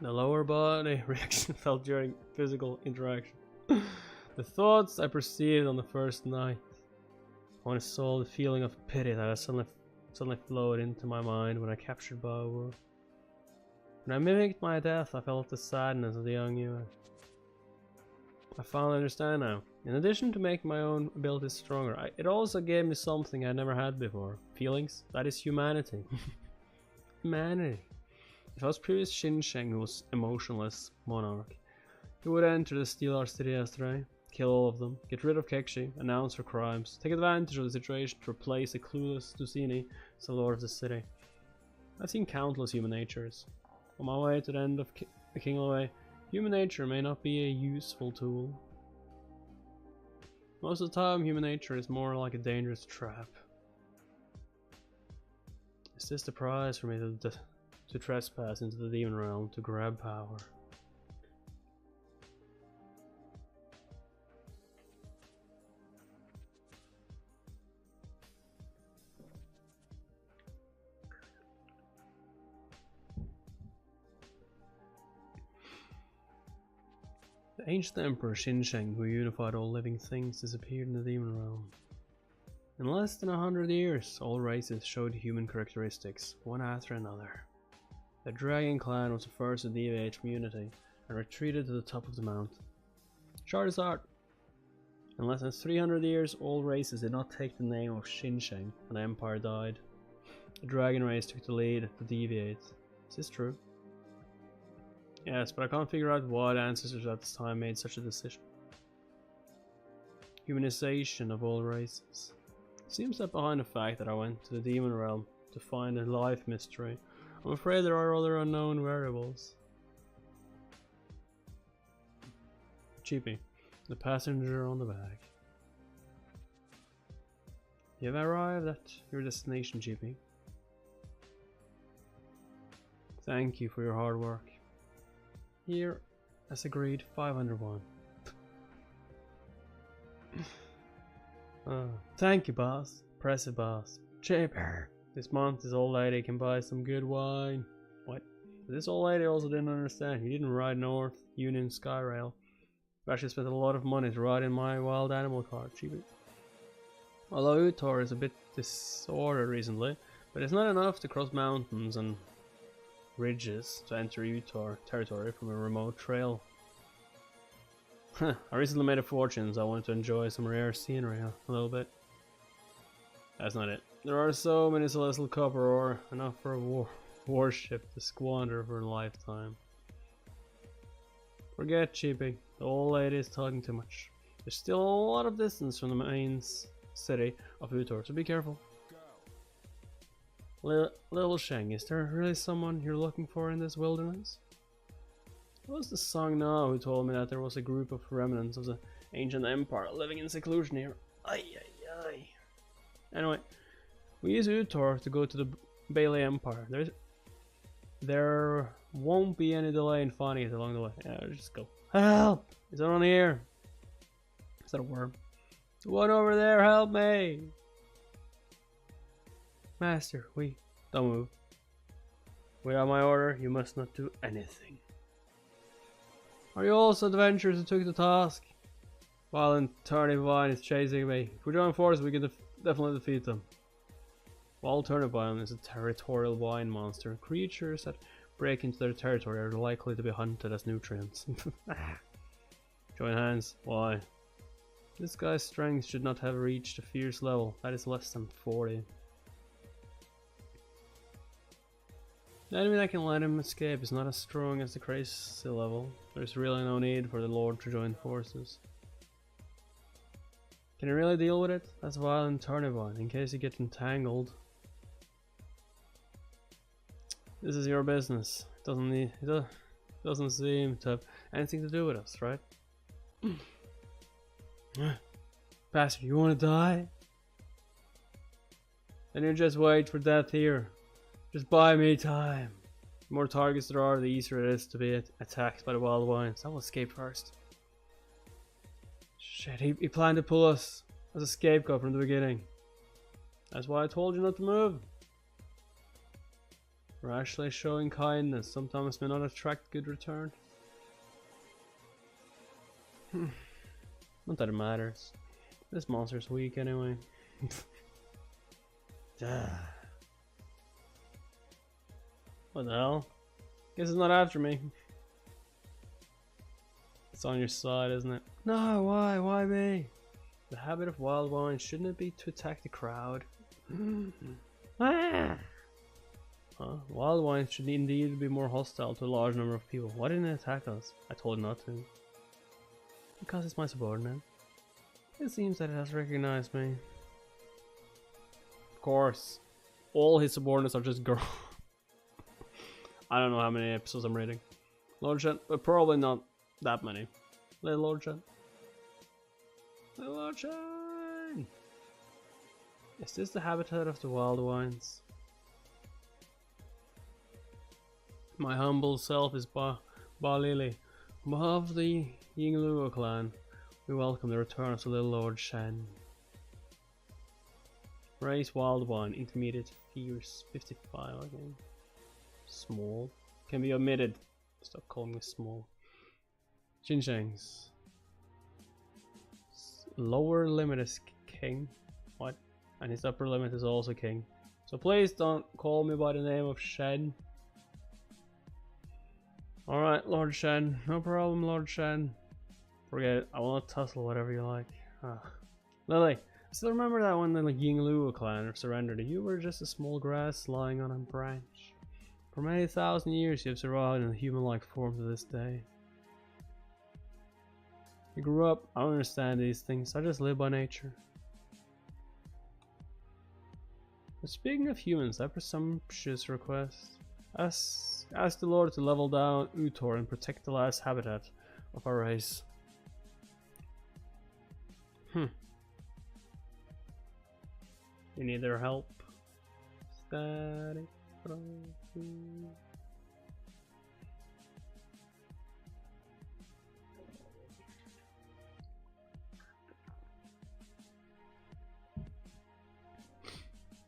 The lower body reaction felt during physical interaction. The thoughts I perceived on the first night. When I saw the feeling of pity that suddenly flowed into my mind when I captured Baowu. When I mimicked my death, I felt the sadness of the young Yue. I finally understand now. In addition to making my own abilities stronger, it also gave me something I never had before. Feelings? That is humanity. Humanity. If I was previous Xinsheng who was emotionless monarch, he would enter the Steelar City yesterday, kill all of them, get rid of Kekshi, announce her crimes, take advantage of the situation to replace a clueless Dusini as the lord of the city. I've seen countless human natures. On my way to the end of the Kingly Way, human nature may not be a useful tool. Most of the time, human nature is more like a dangerous trap. Is this the prize for me to trespass into the Demon Realm to grab power? The ancient Emperor Xinsheng, who unified all living things, disappeared in the Demon Realm. In less than 100 years, all races showed human characteristics, one after another. The Dragon Clan was the first to deviate from unity and retreated to the top of the mount. Charizard! In less than 300 years, all races did not take the name of Xinsheng, and the Empire died. The Dragon race took the lead to deviate. Is this true? Yes, but I can't figure out why the ancestors at this time made such a decision. Humanization of all races. Seems that behind the fact that I went to the Demon Realm to find a life mystery, I'm afraid there are other unknown variables. Cheapy, the passenger on the back. You have arrived at your destination, Cheapy. Thank you for your hard work. Here, as agreed, 501. Thank you, boss. Impressive, boss. Cheaper. This month, this old lady can buy some good wine. What? This old lady also didn't understand. You didn't ride North Union Skyrail. You actually spent a lot of money to ride in my wild animal car, Cheapy. Although Utor is a bit disordered recently, but it's not enough to cross mountains and ridges to enter Utor territory from a remote trail. I recently made a fortune, so I wanted to enjoy some rare scenery a little bit. That's not it. There are so many celestial copper ore, enough for a warship to squander for a lifetime. Forget Cheapy, the old lady is talking too much. There's still a lot of distance from the main city of Utor, so be careful. Little Sheng, is there really someone you're looking for in this wilderness? It was the Song Na who told me that there was a group of remnants of the ancient empire living in seclusion here. Ay ay ay. Anyway, we use Utor to go to the Bailey Empire. There won't be any delay in finding it along the way. Yeah, just go. Help! Is that on here? Is that a worm? The one over there, help me! Master, don't move. Without my order, you must not do anything. Are you also adventurers who took the task? While Turnipvine is chasing me. If we join forces, we can definitely defeat them. Wild Turnipvine is a territorial vine monster. Creatures that break into their territory are likely to be hunted as nutrients. Join hands. Why? This guy's strength should not have reached a fierce level. That is less than 40. The enemy that can let him escape is not as strong as the crazy level. There's really no need for the Lord to join forces. Can you really deal with it? That's Violent Turnipvine, in case you get entangled. This is your business. It doesn't seem to have anything to do with us, right? Bastard, you wanna die? Then you just wait for death here. Just buy me time. The more targets there are, the easier it is to be attacked by the wild vines. I will escape first. Shit, he planned to pull us as a scapegoat from the beginning. That's why I told you not to move. Rashly showing kindness sometimes may not attract good return. Not that it matters. This monster's weak anyway. What the hell? Guess it's not after me. It's on your side, isn't it? No, why? Why me? The habit of wild wine, shouldn't it be to attack the crowd? Ah! Huh? Wild wines should indeed be more hostile to a large number of people. Why didn't it attack us? I told it not to. Because it's my subordinate. It seems that it has recognized me. Of course. All his subordinates are just girls. I don't know how many episodes I'm reading. Lord Shen, but probably not that many. Little Lord Shen. Little Lord Shen! Is this the habitat of the wild wines? My humble self is Ba Lili. Above the Yingluo clan, we welcome the return of the Little Lord Shen. Race wild wine, intermediate, fierce, 55 again. Small. Can be omitted. Stop calling me small. Xinjiang's. Lower limit is king. What? And his upper limit is also king. So please don't call me by the name of Shen. Alright, Lord Shen. No problem, Lord Shen. Forget it. I will not tussle whatever you like. Lily, I still remember that when the Yingluo clan surrendered. You were just a small grass lying on a branch. For many thousand years you have survived in a human-like form to this day. I grew up, I don't understand these things, I just live by nature. But speaking of humans, I have a presumptuous request. Ask the Lord to level down Utor and protect the last habitat of our race. You need their help. Static.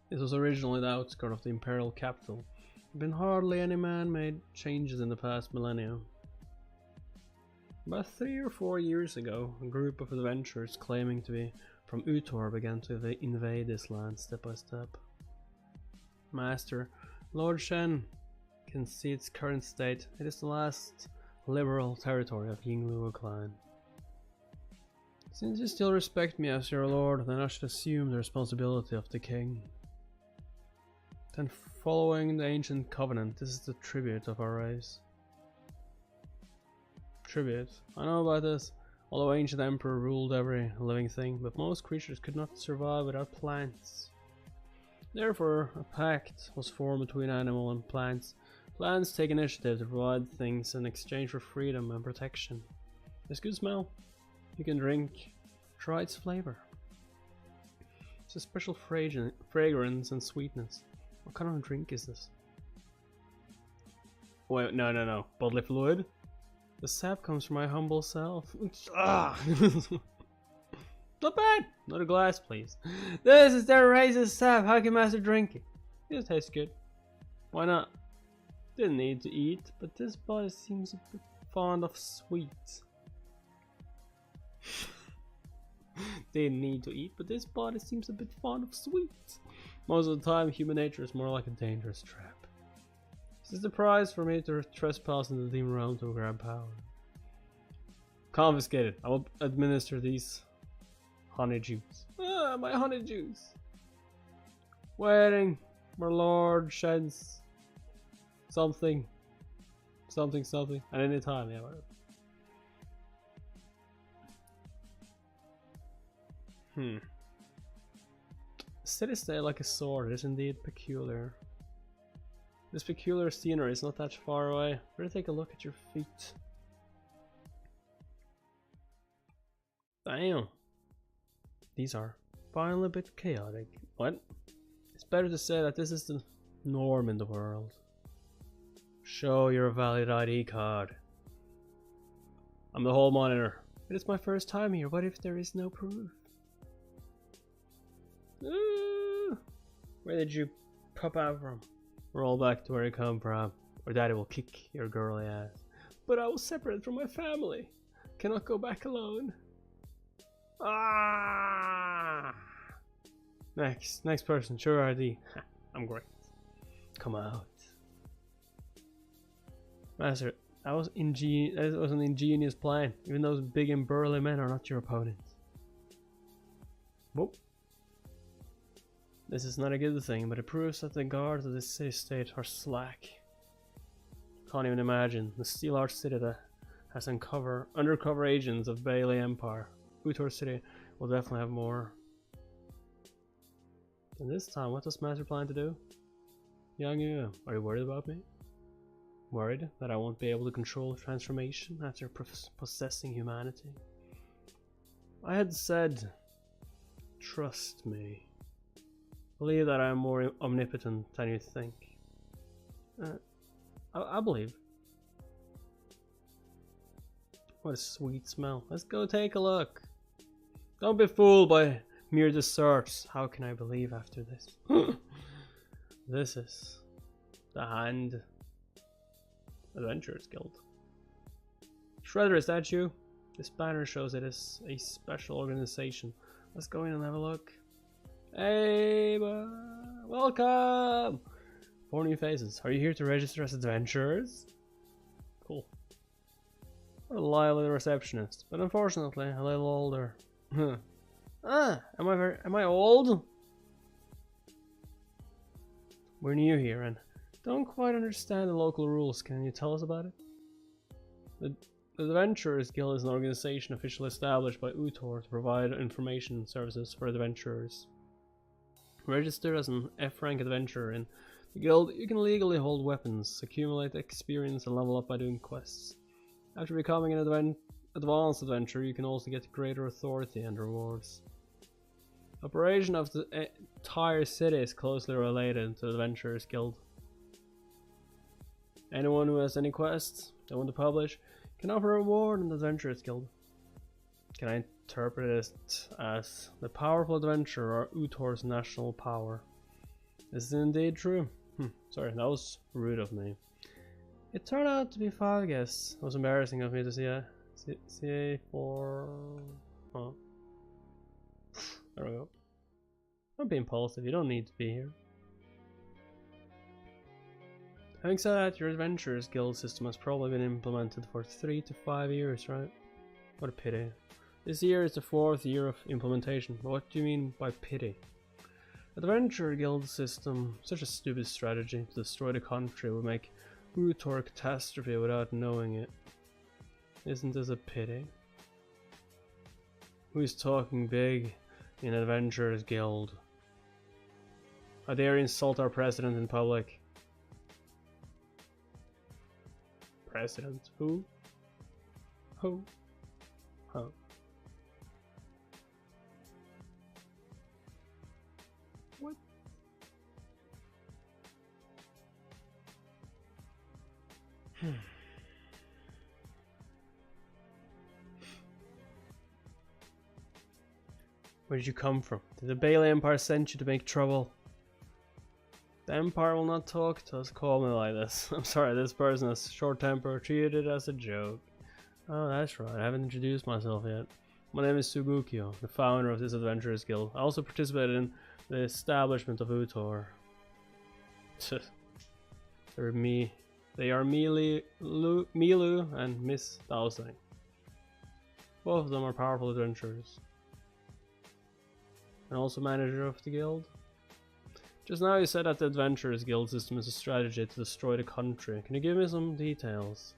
This was originally the outskirt of the imperial capital. There have been hardly any man-made changes in the past millennia. About 3 or 4 years ago, a group of adventurers claiming to be from Utor began to invade this land step by step. Master, Lord Shen can see its current state. It is the last liberal territory of Yingluo clan. Since you still respect me as your lord, then I should assume the responsibility of the king. Then following the ancient covenant, this is the tribute of our race. Tribute? I know about this. Although ancient emperor ruled every living thing, but most creatures could not survive without plants. Therefore, a pact was formed between animal and plants. Plants take initiative to provide things in exchange for freedom and protection. There's good smell. You can drink. Try its flavor. It's a special fragrance and sweetness. What kind of drink is this? Wait, no. Bodily fluid? The sap comes from my humble self. Ah! Not bad! Another glass, please. This is their racist sap. How can master drink it? It tastes good. Why not? Didn't need to eat, but this body seems a bit fond of sweets. Didn't need to eat, but this body seems a bit fond of sweets. Most of the time, human nature is more like a dangerous trap. This is the prize for me to trespass in the demon realm to grab power. Confiscated. I will administer these honey juice. Ah, my honey juice. Waiting. My lord sheds something. Something. At any time, yeah, whatever. City state like a sword is indeed peculiar. This peculiar scenery is not that far away. Better take a look at your feet. Damn. These are finally a bit chaotic. What? It's better to say that this is the norm in the world. Show your valid ID card. I'm the hall monitor. It is my first time here. What if there is no proof? Where did you pop out from? Roll back to where you come from, or daddy will kick your girly ass. But I was separated from my family. Cannot go back alone. Ah! Next person, sure ID. I'm great. Come out. Master, that was an ingenious plan. Even those big and burly men are not your opponents. Whoop. This is not a good thing, but it proves that the guards of this city-state are slack. Can't even imagine the Steel Arch City that has undercover agents of Bailey Empire. Utor City will definitely have more. And this time, what does Master plan to do? Yang Yu, are you worried about me? Worried that I won't be able to control transformation after possessing humanity? I had said, trust me. Believe that I am more omnipotent than you think. I believe. What a sweet smell. Let's go take a look. Don't be fooled by mere desserts. How can I believe after this? This is the Hand Adventurers Guild. Shredder, is that you? This banner shows it is a special organization. Let's go in and have a look. Hey, welcome! 4 new faces. Are you here to register as adventurers? Cool. What a lively receptionist, but unfortunately a little older. Am I old? We're new here and don't quite understand the local rules. Can you tell us about it? The Adventurers Guild is an organization officially established by Utor to provide information services for adventurers. Registered as an F-rank adventurer in the guild, you can legally hold weapons, accumulate experience and level up by doing quests. After becoming an advanced adventurer, you can also get greater authority and rewards. Operation of the entire city is closely related to the Adventurers Guild. Anyone who has any quests they want to publish can offer a reward in the Adventurers Guild. Can I interpret it as the powerful adventurer or Utor's national power? Is it indeed true? Sorry, that was rude of me. It turned out to be 5 guests. It was embarrassing of me to see for... Oh. There we go. Don't be impulsive, you don't need to be here. Having said that, your Adventurers Guild system has probably been implemented for 3 to 5 years, right? What a pity. This year is the 4th year of implementation, but what do you mean by pity? Adventurer Guild system, such a stupid strategy to destroy the country would make Uthor a catastrophe without knowing it. Isn't this a pity? Who's talking big in Adventurers Guild? How dare you insult our president in public? President? Who? Who? Huh. What? Where did you come from? Did the Bailey Empire send you to make trouble? The Empire will not talk to us calmly like this. I'm sorry, this person has short temper, treated it as a joke. Oh, that's right, I haven't introduced myself yet. My name is Sugukyo, the founder of this Adventurers Guild. I also participated in the establishment of Uthor. They are Milu and Miss Dowsing. Both of them are powerful adventurers. And also manager of the guild. Just now you said that the Adventurers Guild system is a strategy to destroy the country. Can you give me some details?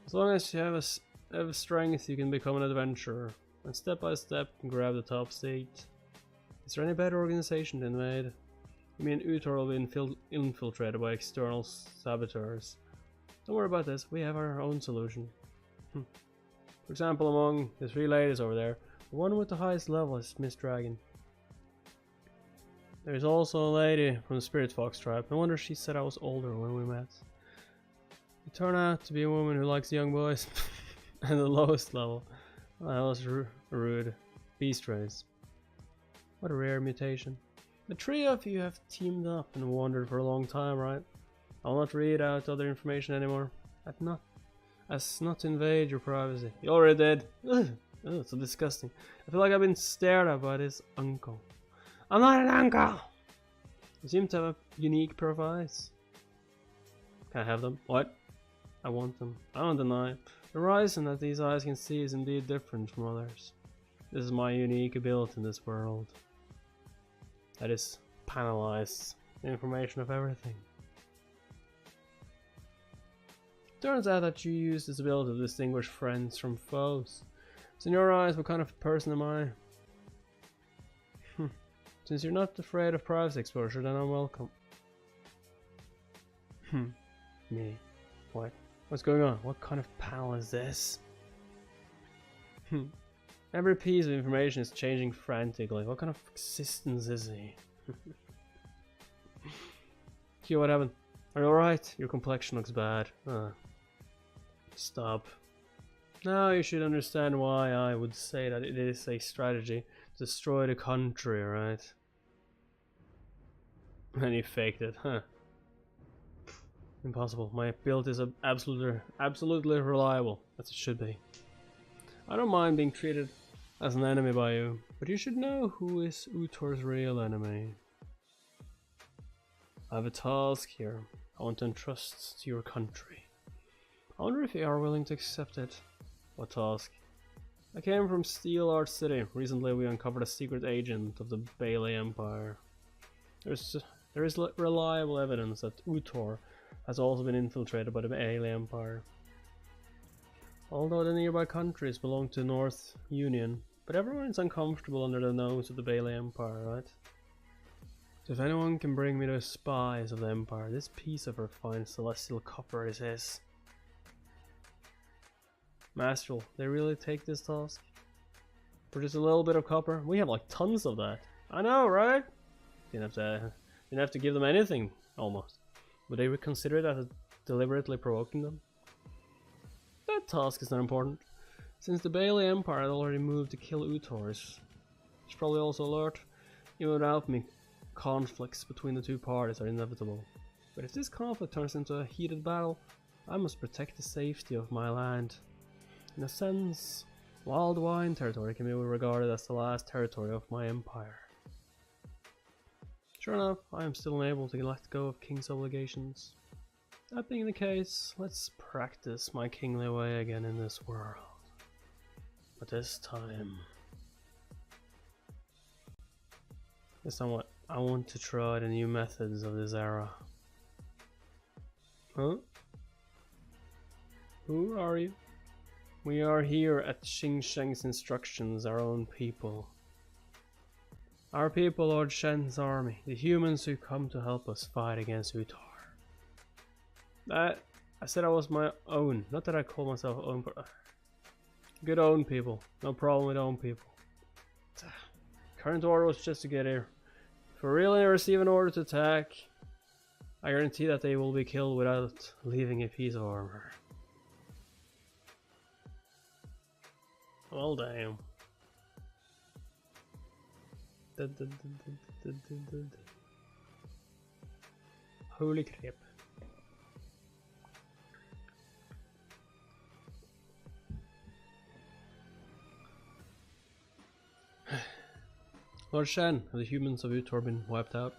As long as you have a strength, you can become an adventurer. And step by step, you can grab the top seat. Is there any better organization to invade? You mean Uthor will be infiltrated by external saboteurs? Don't worry about this, we have our own solution. For example, among the 3 ladies over there, the one with the highest level is Miss Dragon. There's also a lady from the Spirit Fox tribe. No wonder she said I was older when we met. You turn out to be a woman who likes young boys and the lowest level. Well, that was rude. Beast race. What a rare mutation. The 3 of you have teamed up and wandered for a long time, right? I'll not read out other information anymore. As not to invade your privacy. You already did. Ugh, so disgusting. I feel like I've been stared at by this uncle. I'm not an uncle! You seem to have a unique pair of eyes. Can I have them? What? I want them. I don't deny. The horizon that these eyes can see is indeed different from others. This is my unique ability in this world. That is, panelize the information of everything. Turns out that you use this ability to distinguish friends from foes. So in your eyes, what kind of person am I? Since you're not afraid of privacy exposure, then I'm welcome. Me. What? What's going on? What kind of panel is this? Every piece of information is changing frantically. What kind of existence is he? Q, what happened? Are you alright? Your complexion looks bad. Stop. Now you should understand why I would say that it is a strategy to destroy the country, right? And you faked it, huh? Impossible. My build is absolutely reliable, as it should be. I don't mind being treated as an enemy by you, but you should know who is Uthor's real enemy. I have a task here I want to entrust to your country. I wonder if you are willing to accept it. What task? I came from Steel Art City. Recently we uncovered a secret agent of the Bailey Empire. There is reliable evidence that Uthor has also been infiltrated by the Bailey Empire. Although the nearby countries belong to the North Union, but everyone is uncomfortable under the nose of the Bailey Empire, right? So if anyone can bring me the spies of the Empire, this piece of refined celestial copper is his. Master, they really take this task? For just a little bit of copper? We have like tons of that. I know, right? Didn't have to give them anything, almost. Would they consider that as deliberately provoking them? That task is not important. Since the Bailey Empire had already moved to kill Uthor, it's probably also alert. Even without me, conflicts between the 2 parties are inevitable. But if this conflict turns into a heated battle, I must protect the safety of my land. In a sense, Wild Wine territory can be regarded as the last territory of my empire. Sure enough, I am still unable to let go of King's obligations. That being the case, let's practice my kingly way again in this world. But this time what I want to try the new methods of this era. Huh? Who are you? We are here at Xing Sheng's instructions, our own people. Our people, Lord Shen's army, the humans who come to help us fight against Utar. I said I was my own, not that I call myself own, but good own people. No problem with own people. Current order was just to get here. If we really receive an order to attack, I guarantee that they will be killed without leaving a piece of armor. Well, damn. Holy crap. Lord Shen, have the humans of Utar been wiped out?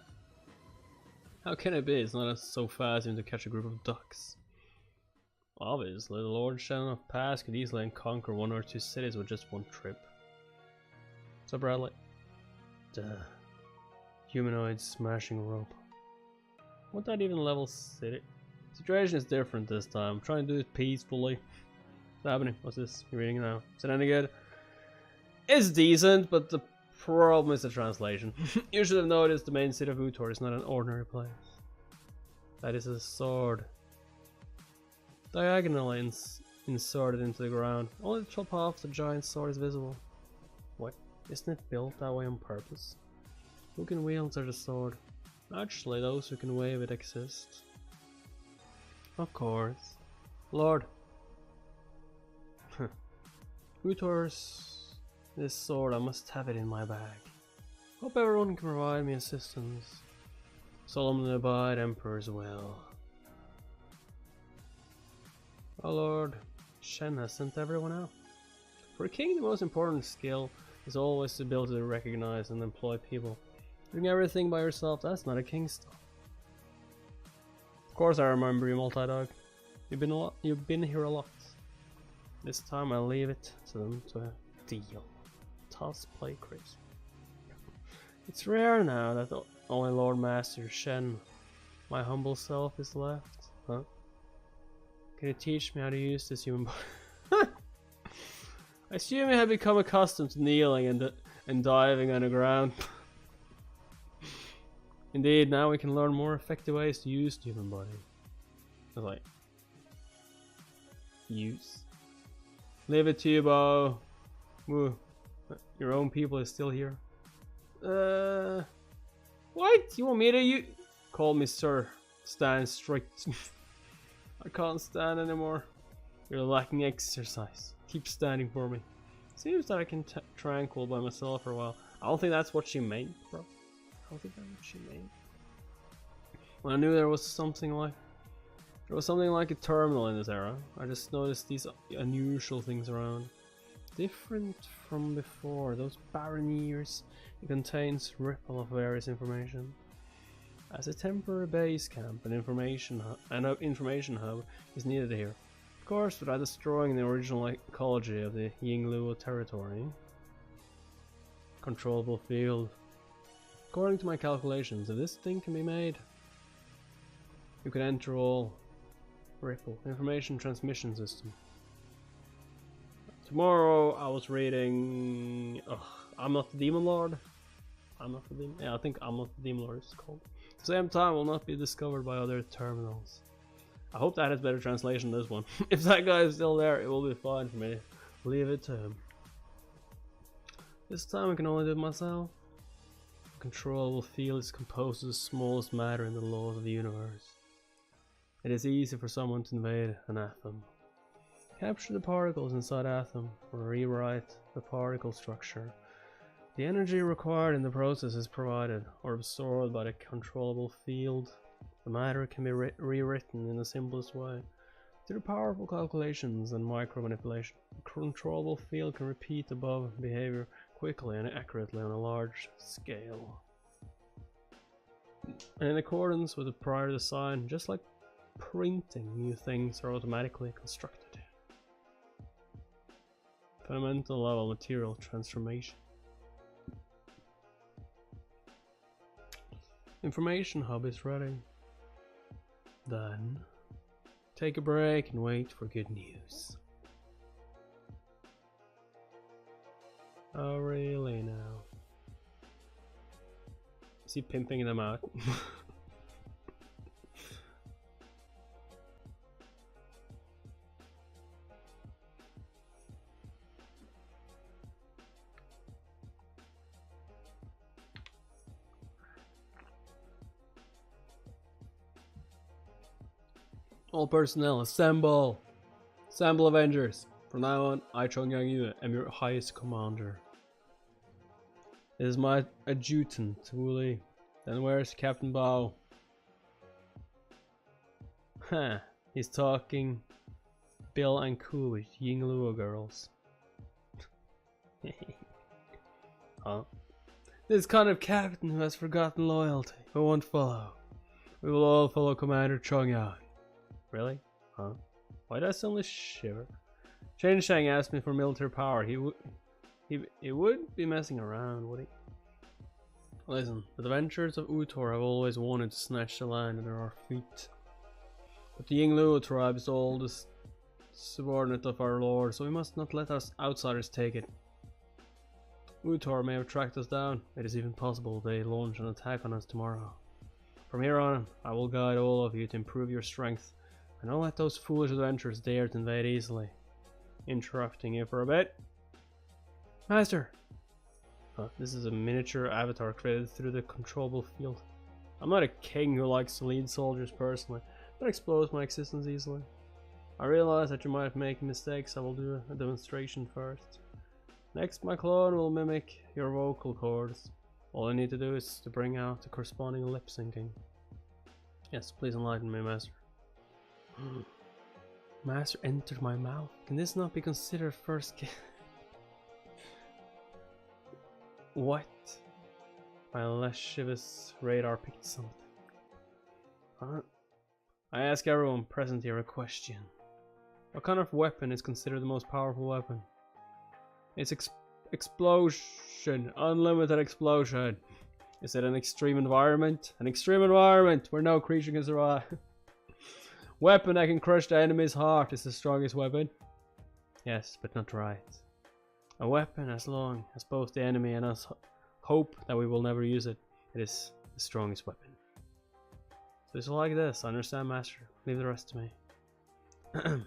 How can it be? It's not so fast even to catch a group of ducks. Obviously, the Lord Shen of Past could easily conquer 1 or 2 cities with just one trip. So Bradley. Duh. Humanoids smashing a rope. Won't that even level city? Situation is different this time. I'm trying to do it peacefully. What's happening? What's this? You're reading it now. Is it any good? It's decent, but the problem is the translation. You should have noticed the main city of Utar is not an ordinary place. That is a sword. Diagonally inserted into the ground. Only the top half of the giant sword is visible. What? Isn't it built that way on purpose? Who can wield such a sword? Actually, those who can wave it exist. Of course. Lord. Utar's this sword, I must have it in my bag. Hope everyone can provide me assistance. Solemnly abide Emperor's will. Oh Lord, Shen has sent everyone out. For a king, the most important skill is always the ability to recognize and employ people. Doing everything by yourself, that's not a king stuff. Of course I remember you, Multi-Dog. You've been here a lot. This time I'll leave it to them to deal. Toss play crazy. It's rare now that only Lord Master Shen, my humble self, is left. Huh? Can you teach me how to use this human body? I assume you have become accustomed to kneeling and diving on the ground. Indeed, now we can learn more effective ways to use the human body. Like, use. Leave it to you, Bo. Woo. Your own people is still here. What? You want me to call me sir? Stand straight. I can't stand anymore. You're lacking exercise. Keep standing for me. Seems that I can tranquil by myself for a while. I don't think that's what she meant, bro. I don't think that's what she meant. When I knew there was something like a terminal in this era, I just noticed these unusual things around. Different from before, those barren years, it contains ripple of various information. As a temporary base camp, an information hub is needed here. Of course, without destroying the original ecology of the Yingluo territory. Controllable field. According to my calculations, if this thing can be made, you can enter all ripple information transmission system. Tomorrow I was reading I'm Not the Demon Lord. I'm Not the Demon. Yeah, I think I'm Not the Demon Lord is called. At the same time, will not be discovered by other terminals. I hope that has better translation than this one. If that guy is still there, it will be fine for me. Leave it to him. This time I can only do it myself. The controllable field is composed of the smallest matter in the laws of the universe. It is easy for someone to invade an atom. Capture the particles inside atom, or rewrite the particle structure. The energy required in the process is provided, or absorbed by the controllable field. The matter can be rewritten in the simplest way. Through powerful calculations and micro-manipulation, the controllable field can repeat above behavior quickly and accurately on a large scale. And in accordance with the prior design, just like printing, new things are automatically constructed. Fundamental level material transformation. Information hub is ready. Then take a break and wait for good news. Oh really now? Is he pimping them out? All personnel, assemble! Assemble Avengers! From now on, I, Chongyang Yu, am your highest commander. This is my adjutant, Wu Li. Then where's Captain Bao? Huh, he's talking Bill and Ku with Ying Luo girls. Huh? This kind of captain who has forgotten loyalty, who won't follow. We will all follow Commander Chongyang. Really? Huh? Why did I suddenly shiver? Chen Shang asked me for military power. He would be messing around, would he? Listen, the adventurers of Utor have always wanted to snatch the land under our feet. But the Yingluo tribe is the oldest subordinate of our lord, so we must not let us outsiders take it. Utor may have tracked us down. It is even possible they launch an attack on us tomorrow. From here on, I will guide all of you to improve your strength, and don't let those foolish adventurers dare to invade easily. Interrupting you for a bit. Master! This is a miniature avatar created through the controllable field. I'm not a king who likes to lead soldiers personally. Don't expose my existence easily. I realize that you might make mistakes. I will do a demonstration first. Next, my clone will mimic your vocal cords. All I need to do is to bring out the corresponding lip syncing. Yes, please enlighten me, Master. Master entered my mouth. Can this not be considered first kiss? What? My lascivious radar picked something. I ask everyone present here a question. What kind of weapon is considered the most powerful weapon? It's explosion. Unlimited explosion. Is it an extreme environment? An extreme environment where no creature can survive. Weapon that can crush the enemy's heart is the strongest weapon. Yes, but not right. A weapon as long as both the enemy and us hope that we will never use it. It is the strongest weapon. So it's like this, understand, Master? Leave the rest to me.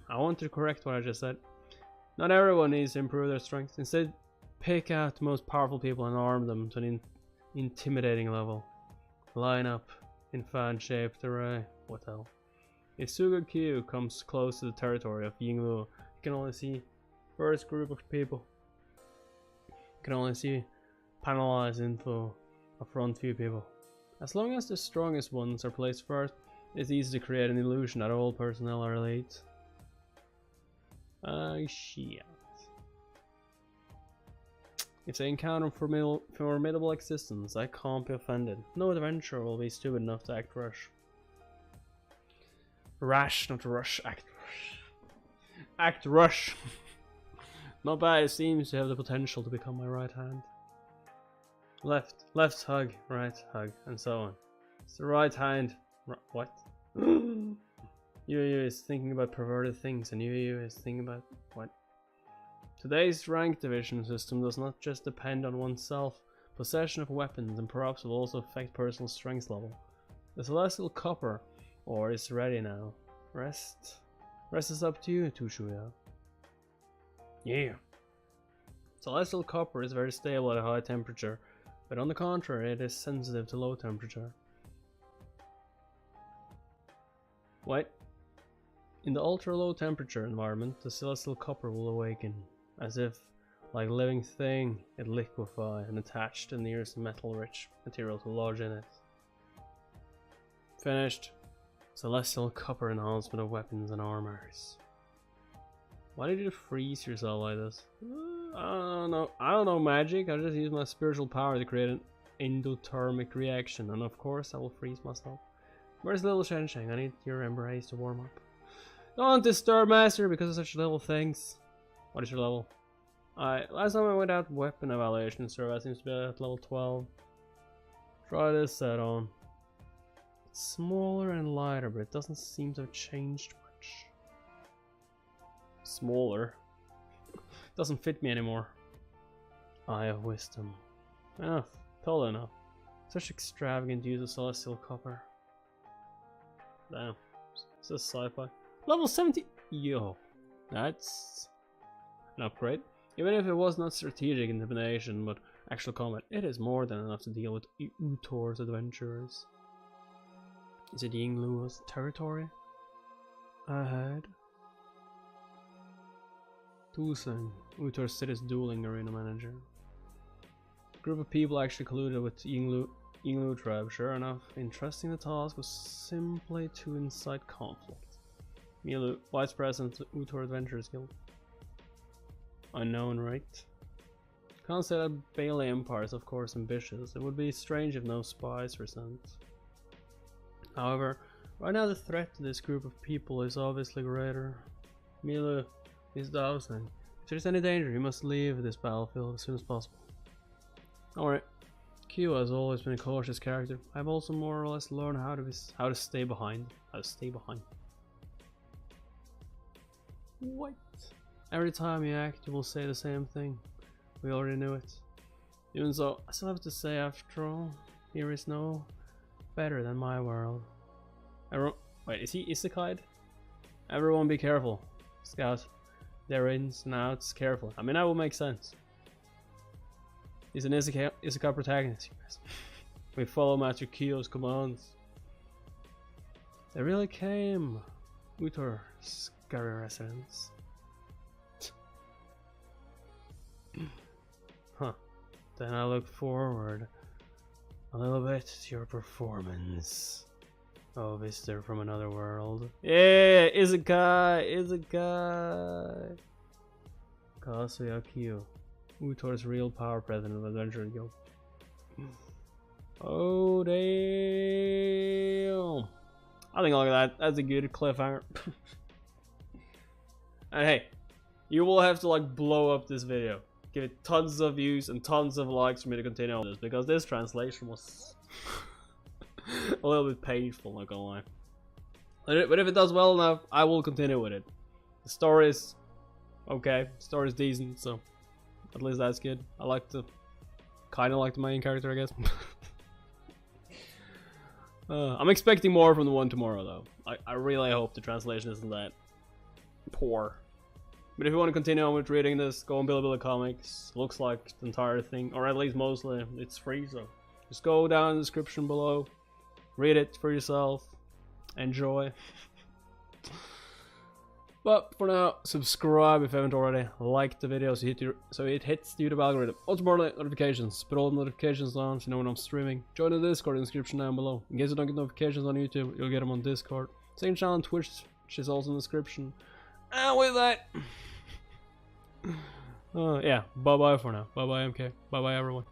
I want to correct what I just said. Not everyone needs to improve their strength. Instead, pick out the most powerful people and arm them to an intimidating level. Line up in fan-shaped array. What the hell? If Suga Q comes close to the territory of Yingluo, you can only see first group of people. You can only see panelized info of front few people. As long as the strongest ones are placed first, it's easy to create an illusion that all personnel are elite. Shit. If they encounter formidable existence, I can't be offended. No adventurer will be stupid enough to act rash. Rash, not rush. Act rush. Act rush. Not bad. It seems to have the potential to become my right hand. Left hug, right hug, and so on. It's the right hand. What? Yu is thinking about perverted things, and Yu is thinking about what? Today's rank division system does not just depend on oneself. Possession of weapons and props will also affect personal strength level. The Celestial Copper ore is ready now. Rest is up to you, Tushuya. Yeah. Celestial Copper is very stable at a high temperature, but on the contrary, it is sensitive to low temperature. What? In the ultra-low temperature environment, the Celestial Copper will awaken, as if, like a living thing, it liquefy and attach to the nearest metal-rich material to lodge in it. Finished. Celestial Copper enhancement of weapons and armors. Why did you freeze yourself like this? I don't know magic. I just use my spiritual power to create endothermic reaction, and of course I will freeze myself. Where's little Shensheng? I need your embrace to warm up. Don't disturb, master, because of such little things. What is your level? Alright, last time I went out weapon evaluation survey seems to be at level 12. Try this set on. It's smaller and lighter, but it doesn't seem to have changed much. Smaller? Doesn't fit me anymore. Eye of Wisdom. Enough. Totally enough. Such extravagant use of celestial copper. Damn. Is this sci-fi? Level 70! Yo. That's an upgrade. Even if it was not strategic intimidation, but actual combat, it is more than enough to deal with Utor's adventurers. Is it Yingluo's territory? Ahead. Tu-Seng, Utor's city's dueling arena manager. A group of people actually colluded with Yinglu tribe, sure enough. Entrusting the task was simply to incite conflict. Milu, Vice President of Utor Adventurers Guild. Unknown, right? Can't say that Bailey Empire is of course ambitious. It would be strange if no spies were sent. However, right now the threat to this group of people is obviously greater. Milu is dousing. If there's any danger, you must leave this battlefield as soon as possible. Alright. Q has always been a cautious character. I've also more or less learned how to stay behind. What? Every time you act, you will say the same thing. We already knew it. Even so, I still have to say, after all, here is no better than my world. Wait, is he isekai'd? Everyone be careful. Scout. Their ins and outs, careful. I mean, that will make sense. He's an isekai protagonist, you guys. We follow Master Kyo's commands. They really came. Utor, scary residents. Huh. Then I look forward a little bit to your performance. Oh, visitor from another world. Yeah, Isekai! Kazuya Kyo. Utor's real power president of Adventure Guild. Oh, damn. I think look at that. That's a good cliffhanger. And hey, you will have to like blow up this video. Give it tons of views and tons of likes for me to continue on this, because this translation was a little bit painful, not gonna lie. But if it does well enough, I will continue with it. The story is okay, the story is decent, so at least that's good. I like kinda like the main character, I guess. I'm expecting more from the one tomorrow though. I really hope the translation isn't that poor. But if you want to continue on with reading this, go on Bilibili Comics. Looks like the entire thing, or at least mostly, it's free, so just go down in the description below, read it for yourself, enjoy. But for now, subscribe if you haven't already, like the video so it hits the YouTube algorithm. Also importantly, notifications, put all the notifications on so you know when I'm streaming. Join the Discord in the description down below. In case you don't get notifications on YouTube, you'll get them on Discord. Same channel on Twitch, which is also in the description. And with that, yeah, bye bye for now. Bye bye MK. Bye bye everyone.